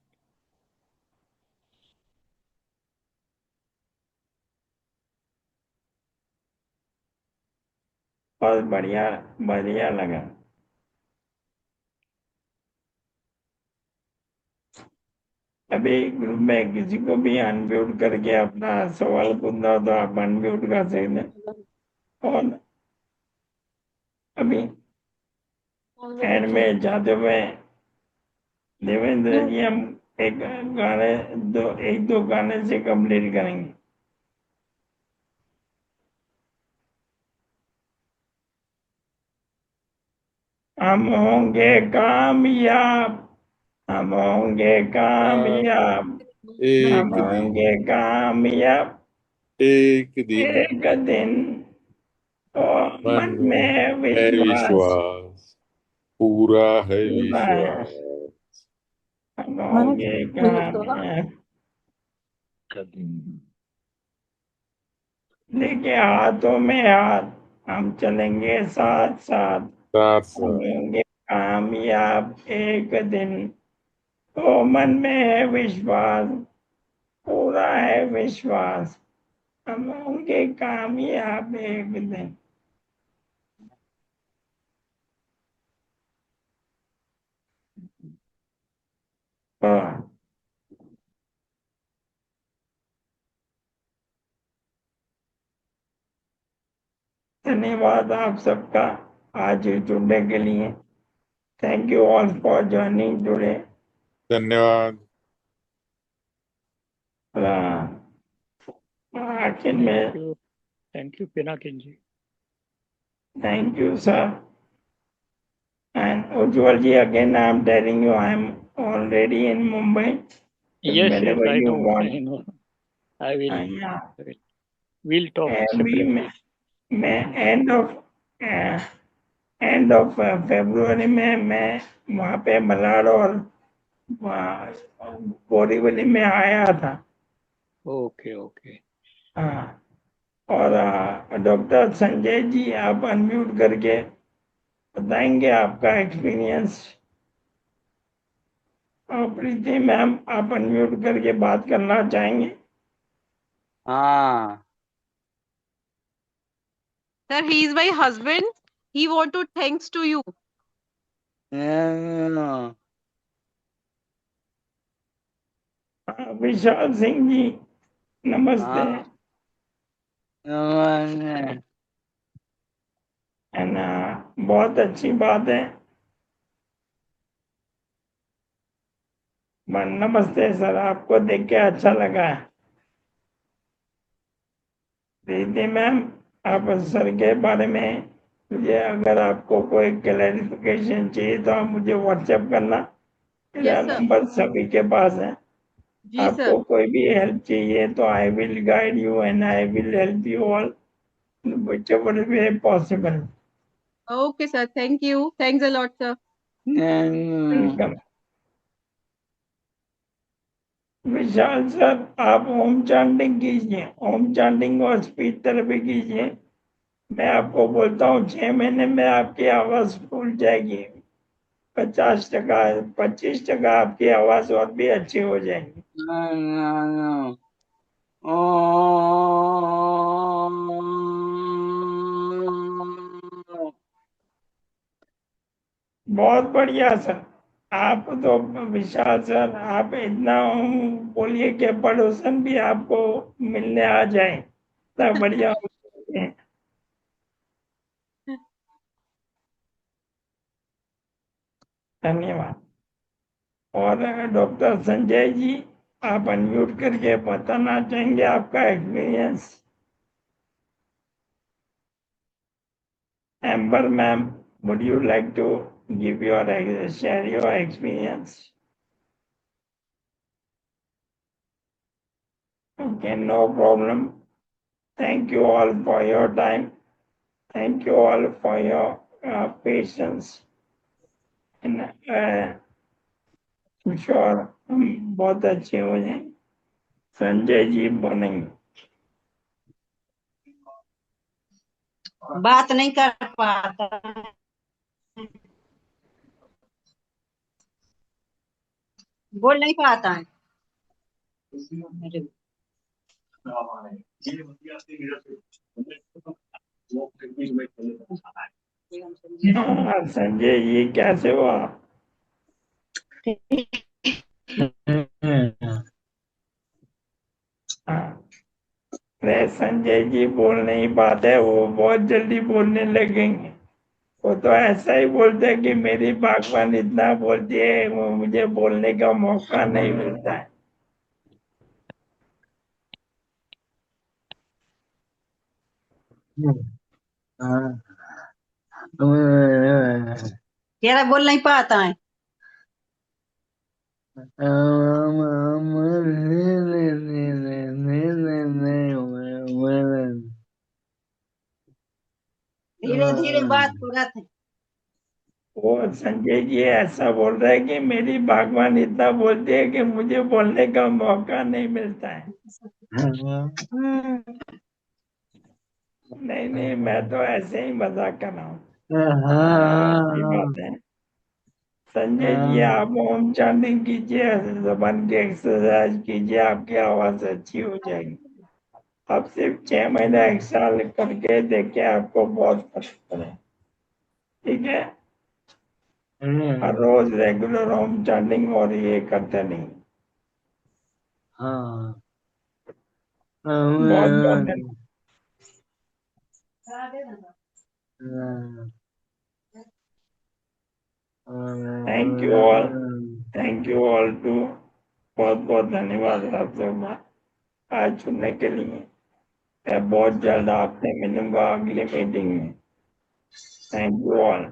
बहुत बढ़िया, बढ़िया लगा। अभी ग्रुप में किसी को भी अनम्यूट करके अपना सवाल पूछना हो तो आप अनम्यूट कर सकते हैं। और अभी एंड में जाते हुए देवेंद्र जी, हम एक गाने, एक दो गाने से कंप्लीट करेंगे। हम होंगे कामयाब, हम होंगे कामयाब, हम एक दिन, होंगे कामयाब एक दिन, एक दिन। तो मन मन में में है विश्वास विश्वास, पूरा है पूरा है, विश्वास। हम होंगे कामयाब। कभी लेके हाथों में हाथ, हम चलेंगे साथ साथ, साथ हम साथ। होंगे कामयाब एक दिन। तो मन में है विश्वास, पूरा है विश्वास, हम होंगे कामयाब एक दिन। तो धन्यवाद आप सबका आज जुड़ने के लिए। Thank you all for joining today. धन्यवाद। आखिर में, thank you Pinakin ji. Thank you sir. And Ujjwal ji, again I am telling you, I am already in Mumbai. If Yes, yes, whenever I you know, want, I know. I will. yeah, We'll talk अभी separately. मैं एंड ऑफ फरवरी में मैं वहाँ पे मलाड और बोरीवली में आया था। Okay, okay. हाँ, और डॉक्टर संजय जी, आप अनम्यूट करके बताएंगे आपका एक्सपीरियंस। और प्रीति मैम, आप अनम्यूट करके बात करना चाहेंगे? हाँ sir, he is my husband. He want to thanks to you. हाँ, विशाल सिंह जी, नमस्ते। हाँ, है ना, बहुत अच्छी बात है। नमस्ते सर, आपको देख के अच्छा लगा। प्रीति मैम, आप सर के बारे में मुझे, अगर आपको कोई क्लैरिफिकेशन चाहिए तो आप मुझे व्हाट्सएप करना। मेरा Yes sir. नंबर सभी के पास है। जी sir. आपको कोई भी हेल्प चाहिए तो I will guide you and I will help you all whichever way possible. Okay sir. Thank you. Thanks a lot sir. Welcome. Vishal sir, आप ओम चांटिंग कीजिए, ओम चांटिंग और स्पीच थेरेपी कीजिए। मैं आपको बोलता हूँ 6 महीने में आपकी आवाज फूल जाएगी। 50%, 25% आपकी आवाज और भी अच्छी हो जाएगी। बहुत बढ़िया सर। आप तो, विशाल सर, आप इतना बोलिए कि पड़ोसन भी आपको मिलने आ जाए, इतना बढ़िया हो। धन्यवाद। और डॉक्टर संजय जी, आप अनम्यूट करके बताना चाहेंगे आपका experience. Amber ma'am, would you like to share your experience? Okay, no problem. Thank you all for your time. Thank you all for your patience. And I'm sure हम बहुत अच्छे हो जाएंगे। संजय जी बनेंगे। बात नहीं कर पाता, बोल नहीं पाता है। हाँ, संजय जी कैसे हो आप? हाँ, अरे संजय जी बोल नहीं पाते, वो बहुत जल्दी बोलने लगेंगे। वो तो ऐसा ही बोलते हैं कि मेरी बागवान इतना बोलती है, वो मुझे बोलने का मौका नहीं मिलता है। तेरा बोल नहीं पाता है। धीरे धीरे बात करत है। वो संजय जी ऐसा बोल रहे हैं कि मेरी बागवान इतना बोलती है कि मुझे बोलने का मौका नहीं मिलता है। नहीं नहीं, मैं तो ऐसे ही मजाक कर रहा हूँ। अच्छी बात है। संजय जी, आप ओम चांटिंग कीजिए, जबान की एक्सरसाइज कीजिए, आपकी आवाज अच्छी हो जाएगी। आप सिर्फ 6 महीने 1 साल करके देखिए, आपको बहुत फर्क पड़ेगा। ठीक है, हर रोज रेगुलर ओम चांटिंग और ये करते नहीं। बहुत बहुत धन्यवाद। Thank you all, thank you all too. बहुत बहुत धन्यवाद आप सब आज सुनने के लिए। मैं बहुत जल्द आपसे मिलूंगा अगली मीटिंग में। Thank you all.